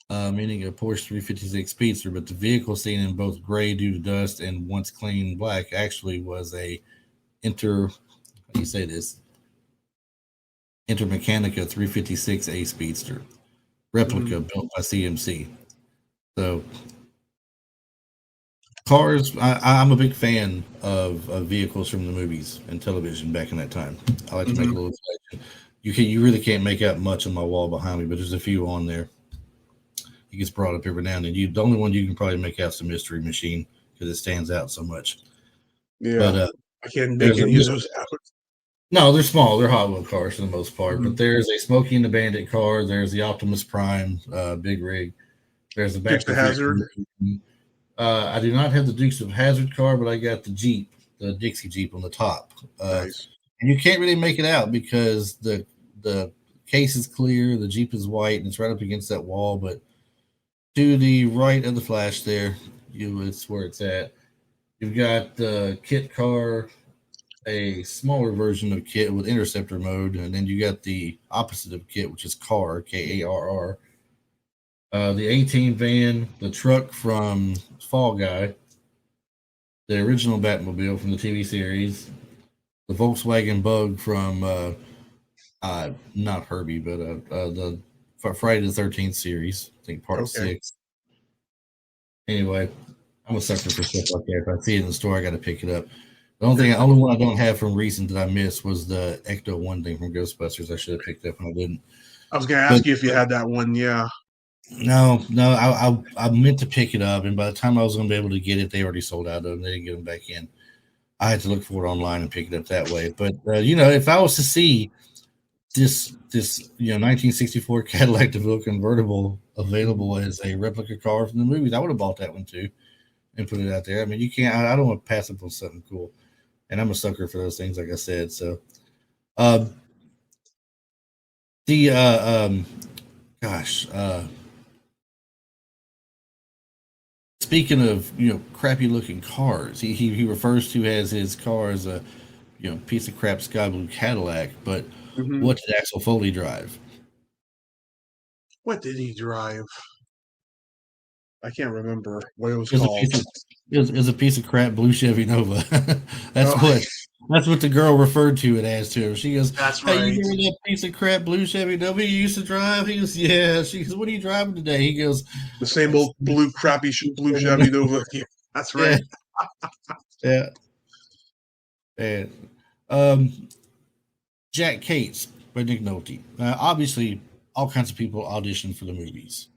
meaning a Porsche 356 Speedster, but the vehicle seen in both gray due to dust and once clean black actually was a how do you say this? Intermechanica 356A Speedster, Mhm. replica built by CMC. So cars, I'm a big fan of vehicles from the movies and television back in that time. I like to make a Mhm. little selection. You really can't make out much on my wall behind me, but there's a few on there. It gets brought up every now and then. The only one you can probably make out is the Mystery Machine because it stands out so much. Yeah. But I can't make there's a any of those out. no, they're small. They're Hot Wheel cars for the most part. But Mhm. there's a Smokey and the Bandit car. There's the Optimus Prime Big Rig. There's the Back Dukes to of the Hazzard. Future. I do not have the Dukes of Hazzard car, but I got the Jeep, the Dixie Jeep on the top. Nice. And you can't really make it out because the case is clear, the Jeep is white, and it's right up against that wall. But to the right of the flash there, it's where it's at. You've got the Kit car, a smaller version of Kit with interceptor mode, and then you got the opposite of Kit, which is Car, Karr. The 18 van, the truck from Fall Guy, the original Batmobile from the TV series, the Volkswagen Bug from not Herbie, but the Friday the 13th series, I think part Okay. 6. Anyway, I'm a sucker for stuff like that. If I see it in the store, I got to pick it up. Only one I don't have from recent that I missed was the Ecto One thing from Ghostbusters. I should have picked up and I didn't. I was going to But ask you if you had that one. Yeah. no, I meant to pick it up, and by the time I was going to be able to get it, they already sold out of them. They didn't get them back in. I had to look for it online and pick it up that way. But if I was to see this 1964 Cadillac DeVille convertible available as a replica car from the movies, I would have bought that one too and put it out there. I mean, you can't. I don't want to pass up on something cool, and I'm a sucker for those things, like I said. So, uh, the gosh, speaking of crappy looking cars, he refers to as his car as a piece of crap sky blue Cadillac. But Hmm. what did Axel Foley drive? What did he drive? I can't remember what it was It was a called. piece of it was a piece of crap blue Chevy Nova. that's Oh, what that's what the girl referred to it as to him. She goes, that's "Hey, you right. remember that piece of crap blue Chevy Nova you used to drive?" He goes, "Yeah." She goes, "What are you driving today?" He goes, The same "That's old blue crappy blue Chevy Chevy Nova." Nova. Yeah, that's Yeah, right. yeah. And Jack Cates by Nick Nolte. Obviously, all kinds of people audition for the movies,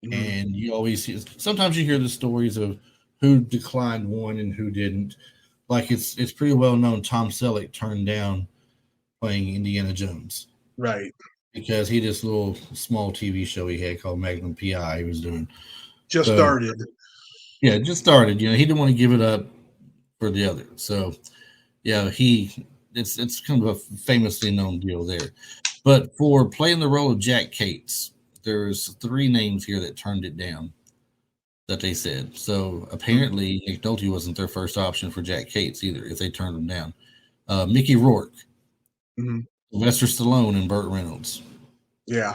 Hmm. and you always sometimes you hear the stories of who declined one and who didn't. Like it's pretty well known Tom Selleck turned down playing Indiana Jones Right. because he this little small TV show he had called Magnum PI he was doing. Just So started. yeah, it just started. He didn't want to give it up for the other. So yeah, it's kind of a famously known deal there. But for playing the role of Jack Cates, there's three names here that turned it down that they said. So apparently Nick Nolte wasn't their first option for Jack Cates either, if they turned him down. Mickey Rourke, Hmm. Sylvester Stallone, and Burt Reynolds. Yeah.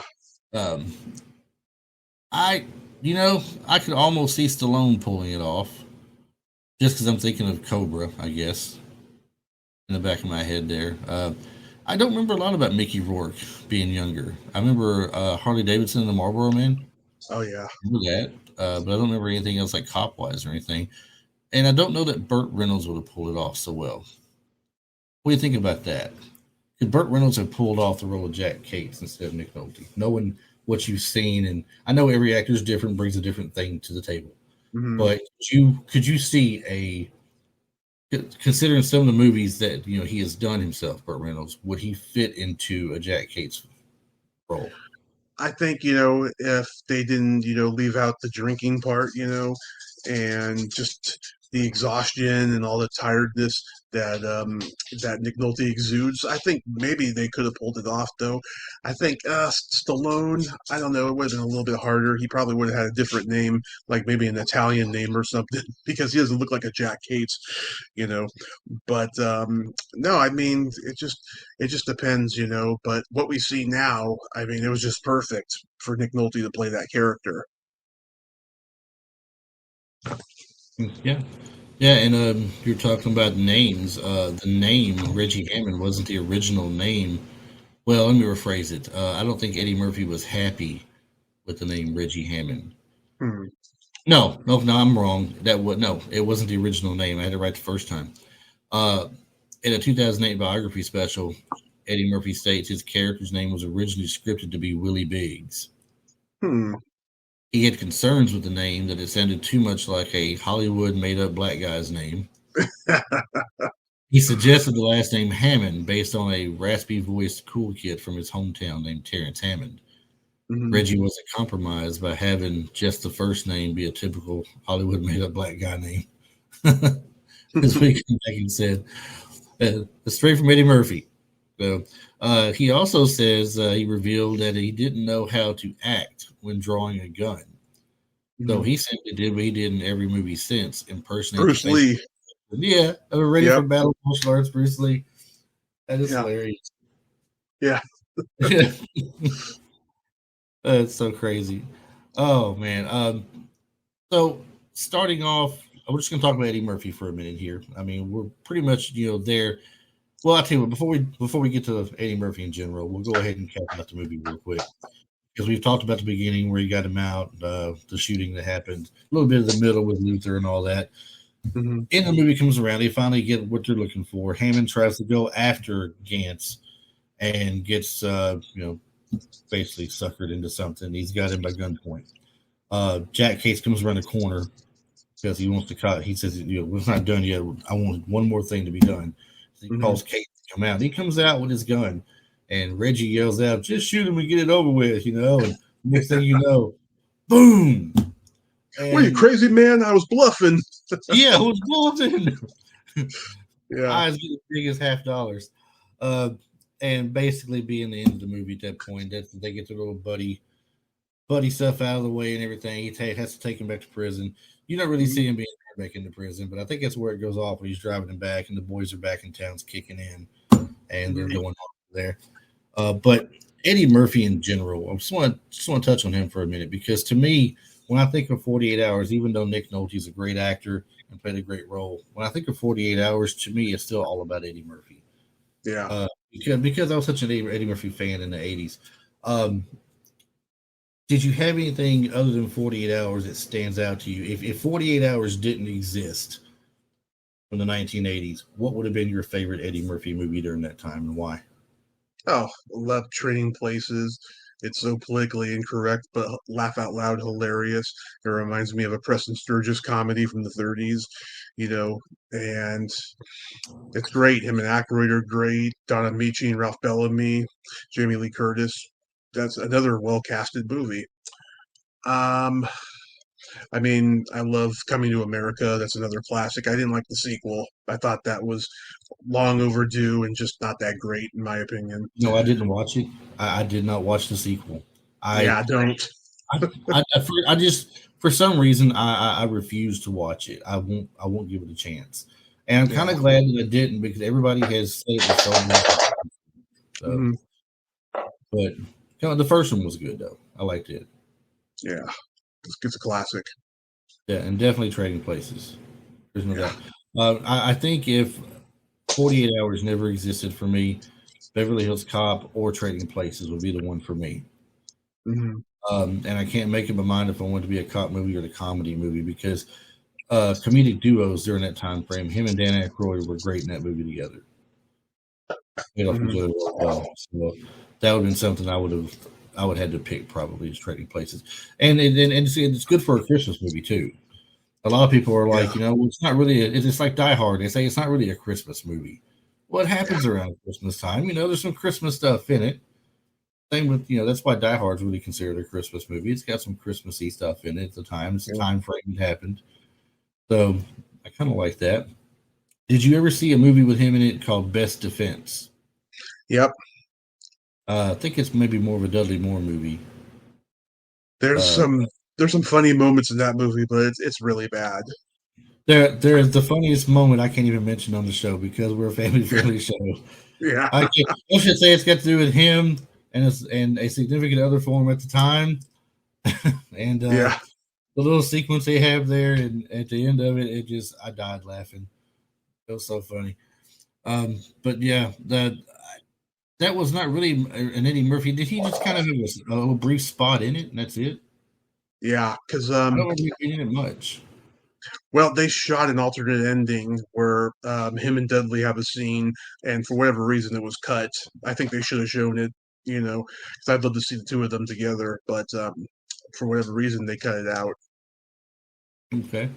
Um, I, I could almost see Stallone pulling it off, just because I'm thinking of Cobra, I guess, in the back of my head there. I don't remember a lot about Mickey Rourke being younger. I remember Harley Davidson and the Marlboro Man. Oh yeah. I remember that, but I don't remember anything else like cop wise or anything. And I don't know that Burt Reynolds would have pulled it off so well. What do you think about that? Could Burt Reynolds have pulled off the role of Jack Cates instead of Nick Nolte, knowing what you've seen? And I know every actor is different, brings a different thing to the table. Hmm. But could you see considering some of the movies that he has done himself, Burt Reynolds, would he fit into a Jack Cates role? I think, if they didn't, leave out the drinking part, and just the exhaustion and all the tiredness that Nick Nolte exudes, I think maybe they could have pulled it off though. I think Stallone, I don't know, it would have been a little bit harder. He probably would have had a different name, like maybe an Italian name or something, because he doesn't look like a Jack Cates, you know. But no, I mean, it just depends, But what we see now, I mean, it was just perfect for Nick Nolte to play that character. Yeah. Yeah, and you're talking about names. The name Reggie Hammond wasn't the original name. Well, let me rephrase it. I don't think Eddie Murphy was happy with the name Reggie Hammond. Hmm. No, I'm wrong. It wasn't the original name. I had it right the first time. Uh, in a 2008 biography special, Eddie Murphy states his character's name was originally scripted to be Willie Biggs. Hmm. He had concerns with the name that it sounded too much like a Hollywood made up black guy's name. He suggested the last name Hammond based on a raspy voiced cool kid from his hometown named Terrence Hammond. Hmm. Reggie was a compromise by having just the first name be a typical Hollywood made up black guy name. As we come back and said, straight from Eddie Murphy. So he also says he revealed that he didn't know how to act when drawing a gun. So Hmm. he simply did what he did in every movie since, impersonate the Bruce famous. Lee. Yeah, I'm ready for Yep. battle martial arts, Bruce Lee. That is Yeah. hilarious. Yeah. That's so crazy. Oh man. So starting off, we're just gonna talk about Eddie Murphy for a minute here. I mean, we're pretty much there. Well, I tell you what, before we get to Eddie Murphy in general, we'll go ahead and cap out the movie real quick because we've talked about the beginning where he got him out, the shooting that happened, a little bit of the middle with Luther and all that. Hmm. In the movie comes around, they finally get what they're looking for. Hammond tries to go after Gantz and gets, basically suckered into something. He's got him by gunpoint. Jack Case comes around the corner because he wants to cut. He says, it's not done yet. I want one more thing to be done. So he Hmm. calls Case to come out. He comes out with his gun, and Reggie yells out, "Just shoot him and get it over with." And next thing you know, boom! What are you, And crazy man? I was bluffing. yeah, who's bulletin? Yeah. Eyes get as big as $50. Uh, and basically being the end of the movie at that point, that they get their little buddy stuff out of the way and everything. Has to take him back to prison. You don't really Hmm. see him being back into prison, but I think that's where it goes off when he's driving him back, and the boys are back in town's kicking in, and they're Hmm. going on there. But Eddie Murphy in general, I just want to touch on him for a minute because to me, when I think of 48 Hours, even though Nick Nolte's a great actor and played a great role, when I think of 48 Hours, to me, it's still all about Eddie Murphy. Yeah. Because I was such an Eddie Murphy fan in the 80s. Um, did you have anything other than 48 Hours that stands out to you? If 48 Hours didn't exist from the 1980s, what would have been your favorite Eddie Murphy movie during that time and why? Oh, love Trading Places. It's so politically incorrect, but laugh out loud hilarious. It reminds me of a Preston Sturges comedy from the 30s, you know, and it's great. Him and Aykroyd are great. Don Amici and Ralph Bellamy, Jamie Lee Curtis. That's another well casted movie. Um, I mean, I love Coming to America. That's another classic. I didn't like the sequel. I thought that was long overdue and just not that great, in my opinion. No, I didn't watch it. I did not watch the sequel. I Yeah, don't. I just for some reason I refuse to watch it. I won't give it a chance. And I'm kind Yeah. of glad that I didn't because everybody has said it was so bad. So, Hmm. but the first one was good though. I liked it. Yeah. It's a classic. Yeah, and definitely Trading Places. There's no Yeah. doubt. I think if 48 Hours never existed for me, Beverly Hills Cop or Trading Places would be the one for me. Hmm. And I can't make up my mind if I want to be a cop movie or the comedy movie because comedic duos during that time frame, him and Dan Aykroyd were great in that movie together. Played off each Hmm. other real well. So that would have been something I would have had to pick probably as Trading Places. And it's good for a Christmas movie too. A lot of people are Yeah. like, well, it's not really. It's like Die Hard. They say it's not really a Christmas movie. What Yeah. happens around Christmas time? There's some Christmas stuff in it. Same with that's why Die Hard's really considered a Christmas movie. It's got some Christmassy stuff in it at the time. It's the Yeah. time frame it happened. So I kind of like that. Did you ever see a movie with him in it called Best Defense? Yep. I think it's maybe more of a Dudley Moore movie. There's Uh, some there's some funny moments in that movie, but it's really bad. there's the funniest moment I can't even mention on the show because we're a family friendly show. Yeah. I should say it's got to do with him and a significant other for him at the time, and Yeah. the little sequence they have there, and at the end of it, I died laughing. It was so funny. But yeah, that was not really an Eddie Murphy. Did he just kind of have a brief spot in it, and that's it? Yeah. Because I don't remember being in it much. well, they shot an alternate ending where him and Dudley have a scene, and for whatever reason, it was cut. I think they should have shown it, because I'd love to see the two of them together, but for whatever reason, they cut it out. Okay.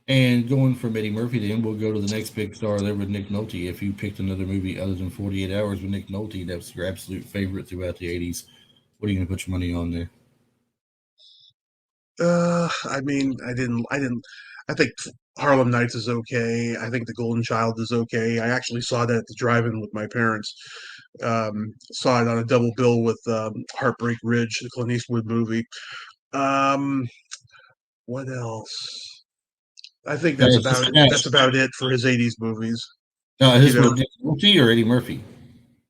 And going from Eddie Murphy, then we'll go to the next big star there with Nick Nolte. If you picked another movie other than 48 Hours with Nick Nolte, that's your absolute favorite throughout the 80s. What are you going to put your money on there? I mean, I didn't. I think Harlem Nights is okay. I think The Golden Child is okay. I actually saw that at the drive-in with my parents. Saw it on a double bill with Heartbreak Ridge, the Clint Eastwood movie. Um, what else? I think Now, it's just, now, that's about it for his '80s movies. is You this know. with Nick Nolte or Eddie Murphy?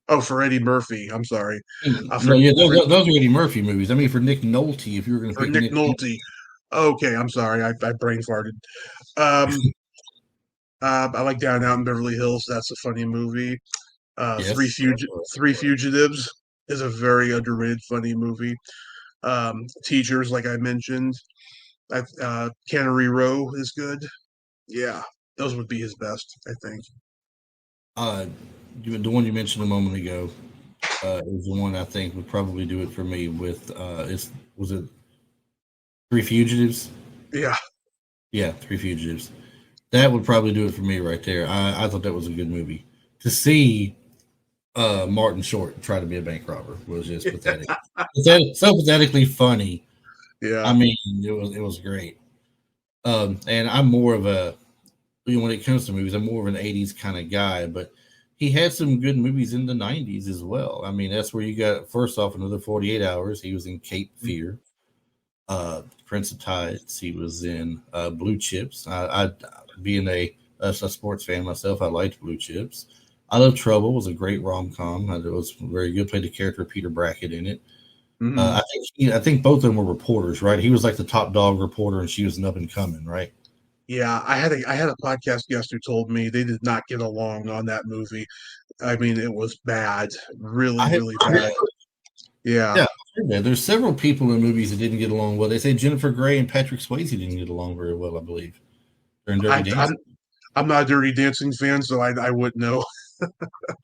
Oh, for Eddie Murphy. I'm sorry. No, yeah, those are Eddie Murphy movies. I mean, for Nick Nolte, if you were going to For pick Nick Nick Nolte, Nolte. Okay, I'm sorry. I brain farted. Um, I like Down Out in Beverly Hills. That's a funny movie. yes. Three Fugitives is a very underrated funny movie. Teachers, like I mentioned. Cannery Row is good. Yeah, those would be his best, I think. Uh, the one you mentioned a moment ago is the one I think would probably do it for me. With it's was it Three Fugitives? Yeah, Yeah, Three Fugitives. That would probably do it for me right there. I thought that was a good movie. To see Martin Short try to be a bank robber was just pathetic. So pathetically funny. I yeah. mean, it was great. And I'm more of a when it comes to movies, I'm more of an '80s kind of guy, but he had some good movies in the '90s as well. I mean, that's where you got first off another 48 Hours. He was in Cape Fear, Prince of Tides. He was in Blue Chips. Being a sports fan myself, I liked Blue Chips. I Love Trouble was a great rom com. It was very good. Played the character of Peter Brackett in it. Hmm. I think both of them were reporters, right? He was like the top dog reporter, and she was an up and coming, right? Yeah, I had a podcast guest who told me they did not get along on that movie. I mean, it was bad, really, I have really heard bad. that. Yeah, Yeah, I've heard that. There's several people in movies that didn't get along well. They say Jennifer Grey and Patrick Swayze didn't get along very well. I believe during Dirty I, I'm Dancing. I'm not a Dirty Dancing fan, so I wouldn't know.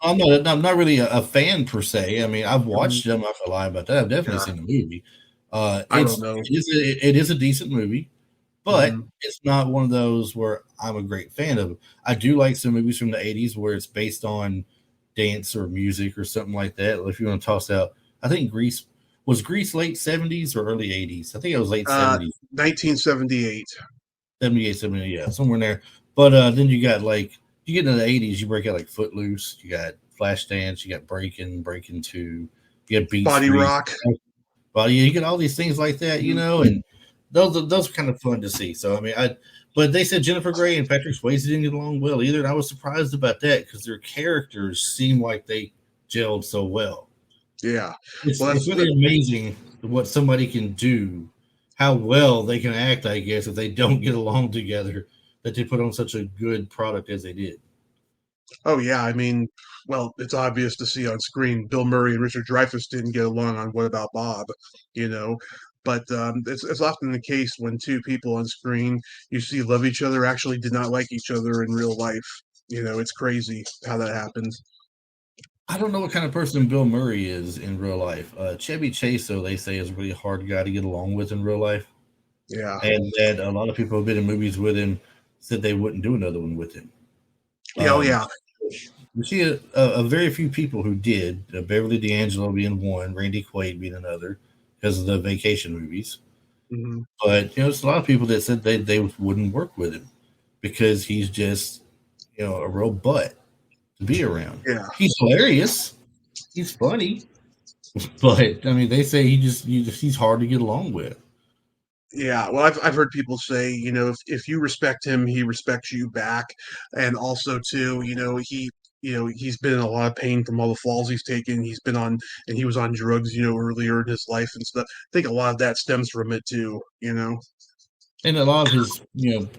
I'm not really a fan per se. I mean, I've Mhm. watched them. I'm not gonna lie about that. I've definitely Yeah, seen the movie. I don't know. It is a decent movie, but Hmm. it's not one of those where I'm a great fan of. I do like some movies from the '80s where it's based on dance or music or something like that. If you want to toss out, I think Grease late '70s or early '80s. I think it was late Uh, '70s. 1978. 78, 70, yeah, somewhere in there. But then you got like you get into the '80s, you break out like Footloose, you got Flashdance, you got Breaking Two, you got Beat Body Street. Rock. Well, yeah, you get all these things like that, Mhm. and those are kind of fun to see. So I mean, but they said Jennifer Grey and Patrick Swayze didn't get along well either, and I was surprised about that because their characters seem like they gelled so well. Yeah. It's Well, it's really amazing what somebody can do, how well they can act. I guess if they don't get along together, that they put on such a good product as they did. oh yeah. I mean, well, it's obvious to see on screen. Bill Murray and Richard Dreyfuss didn't get along on What About Bob, you know. But it's often the case when two people on screen you see love each other actually did not like each other in real life. It's crazy how that happens. I don't know what kind of person Bill Murray is in real life. Chevy Chase, though, they say is a really hard guy to get along with in real life, Yeah. and that a lot of people have been in movies with him said they wouldn't do another one with him. Yeah. Oh Um, yeah. we see a very few people who did. Beverly D'Angelo being one, Randy Quaid being another, because of the vacation movies. Hmm. But there's a lot of people that said they wouldn't work with him because he's just a real butt to be around. Yeah. He's hilarious. He's funny, but I mean, they say he's hard to get along with. Yeah, well, I've heard people say, if you respect him, he respects you back, and also too, he's been in a lot of pain from all the falls he's taken. And he was on drugs, earlier in his life and stuff. I think a lot of that stems from it too. And a lot of his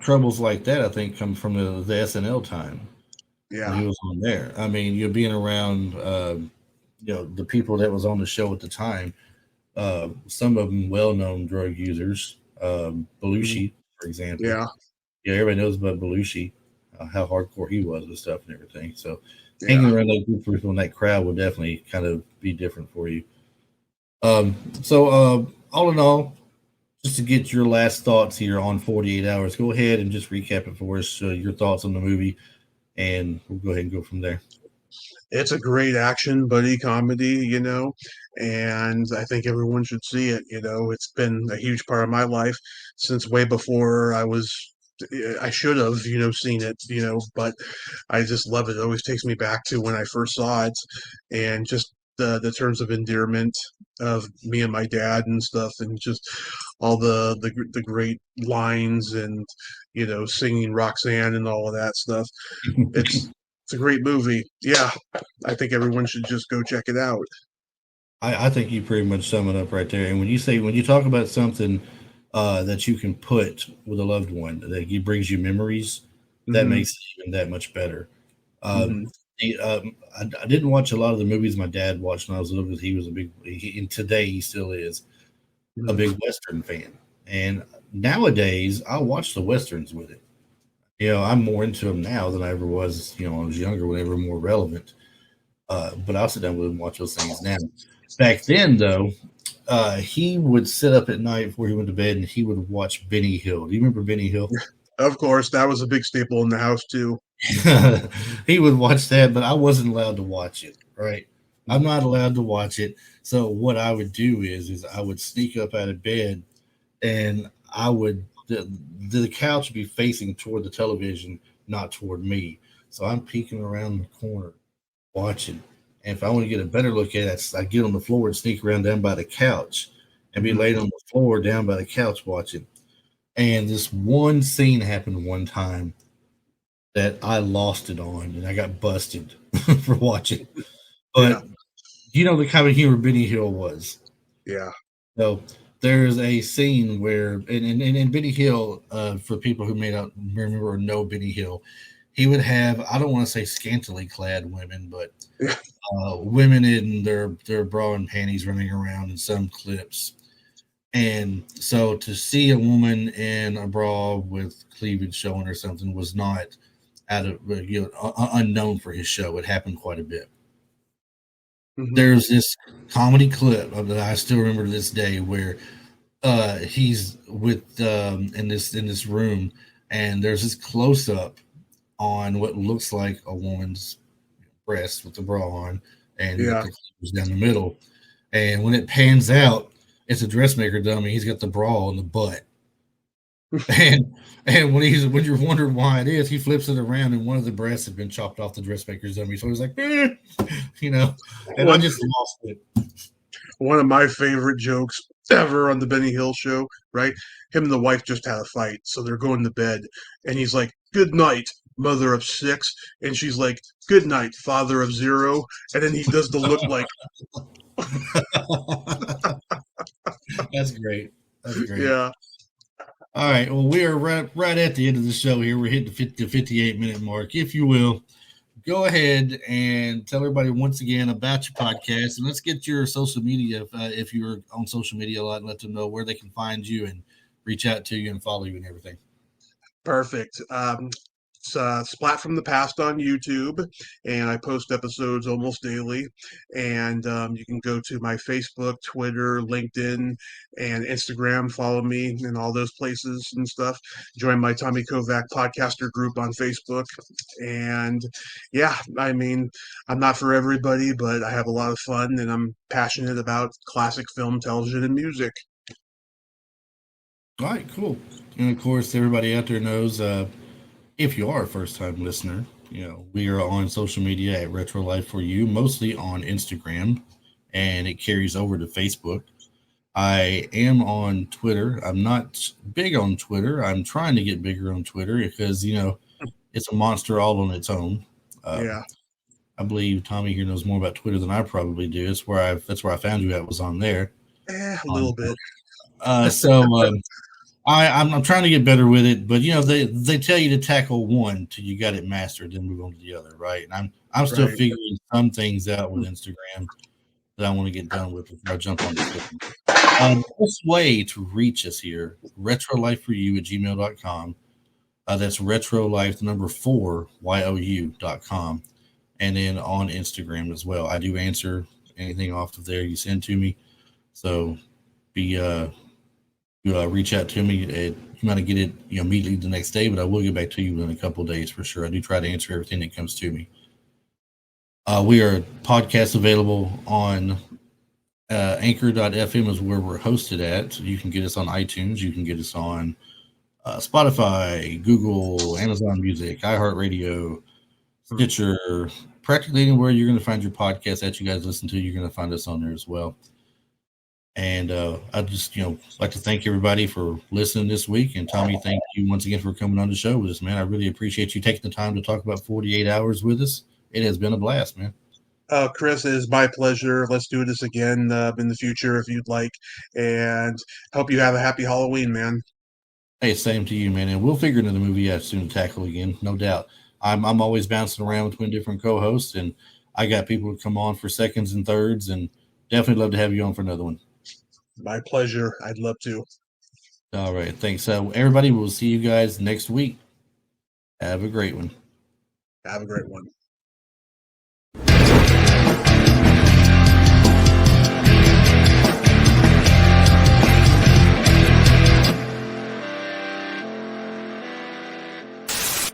troubles like that, I think, come from the SNL time when Yeah. he was on there. I mean, you're being around the people that was on the show at the time. Some of them well-known drug users. Mhm. Belushi, for example. Yeah. Yeah, everybody knows about Belushi, how hardcore he was with stuff and everything. So Yeah. hanging around that group of people in that crowd will definitely kind of be different for you. All in all, just to get your last thoughts here on 48 Hours, go ahead and just recap it for us, your thoughts on the movie, and we'll go ahead and go from there. It's a great action buddy comedy, and I think everyone should see it. It's been a huge part of my life since way before I should have, seen it, but I just love it. It always takes me back to when I first saw it and just the terms of endearment of me and my dad and stuff, and just all the great lines and, singing Roxanne and all of that stuff. It's it's a great movie. Yeah, I think everyone should just go check it out. I think you pretty much sum it up right there. And when you talk about something that you can put with a loved one that brings you memories, that Hmm. makes it even that much better. Uh, Hmm. I didn't watch a lot of the movies my dad watched when I was little because he was and today he still is a Hmm. big Western fan. And nowadays, I watch the Westerns with him. I'm more into them now than I ever was, when I was younger, when they were more relevant. But I'll sit down with him and watch those things now. Back then, though, he would sit up at night before he went to bed and he would watch Benny Hill. Do you remember Benny Hill? Of course, that was a big staple in the house too. He would watch that, but I wasn't allowed to watch it. Right? I'm Mhm. not allowed to watch it. So what I would do is I would sneak up out of bed and I would the couch would be facing toward the television, not toward me. So I'm peeking around the corner watching. And if I want to get a better look at it, I'd get on the floor and sneak around down by the couch and be Mhm. laid on the floor down by the couch watching. And this one scene happened one time that I lost it on and I got busted for watching. Yeah, But you know the kind of humor Benny Hill was. yeah, So there's a scene where, and Benny Hill, for people who may not remember or know Benny Hill, he would have, I don't want to say scantily clad women, but yeah, women in their bra and panties running around in some clips. And so to see a woman in a bra with cleavage showing or something was not out of unknown for his show. It happened quite a bit. hmm, There's this comedy clip that I still remember to this day where he's with in this room, and there's this close up on what looks like a woman's breast with the bra on, and you got yeah. the cleavage down the middle. And when it pans out, it's a dressmaker dummy. He's got the bra in the butt. And when you're wondering why it is, he flips it around and one of the breasts had been chopped off the dressmaker's dummy. So he's like, you know, and I One just lost it. one of my favorite jokes ever on the Benny Hill show, right? Him and the wife just had a fight, so they're going to bed, and he's like, "Good night, mother of six," and she's like, "Good night, father of zero," and then he does the look like, That's great. That's great. yeah. All right. Well, we are right at the end of the show here. We're hitting the 58-minute mark. If you will, go ahead and tell everybody once again about your podcast, and let's get your social media if you're on social media a lot, and let them know where they can find you and reach out to you and follow you and everything. Perfect. It's Splat from the Past on YouTube, and I post episodes almost daily. And you can go to my Facebook, Twitter, LinkedIn, and Instagram. Follow me in all those places and stuff. Join my Tommy Kovac podcaster group on Facebook. And yeah, I mean, I'm not for everybody, but I have a lot of fun, and I'm passionate about classic film, television, and music. All right, cool. And of course, everybody out there knows if you are a first time listener, we are on social media at Retro Life for You, mostly on Instagram, and it carries over to Facebook. I am on Twitter. I'm not big on Twitter. I'm trying to get bigger on Twitter because, it's a monster all on its own. Yeah, I believe Tommy here knows more about Twitter than I probably do. That's where I found you at was on there. a On little bit. so I'm trying to get better with it, but they tell you to tackle one till you got it mastered, then move on to the other, right? And I'm still Right. figuring some things out with Instagram that I want to get done with before I jump onto Twitter. The best way to reach us here, retrolifeforyou at gmail.com. That's retrolife, the number 4, YOU.com. And then on Instagram as well. I do answer anything off of there you send to me. So be you reach out to me. You might not get it immediately the next day, but I will get back to you in a couple of days for sure. I do try to answer everything that comes to me. We are podcast available on anchor.fm is where we're hosted at. So you can get us on iTunes. You can get us on Spotify, Google, Amazon Music, iHeartRadio, Stitcher, practically anywhere you're going to find your podcast that you guys listen to, you're going to find us on there as well. And I just, like to thank everybody for listening this week. And Tommy, thank you once again for coming on the show with us, man. I really appreciate you taking the time to talk about 48 hours with us. It has been a blast, man. Chris, it is my pleasure. Let's do this again in the future if you'd like. And hope you have a happy Halloween, man. Hey, same to you, man. And we'll figure another movie out soon to tackle again, no doubt. I'm always bouncing around between different co-hosts, and I got people to come on for seconds and thirds, and definitely love to have you on for another one. My pleasure. I'd love to. All right, thanks. Everybody, we'll see you guys next week. Have a great one. Have a great one.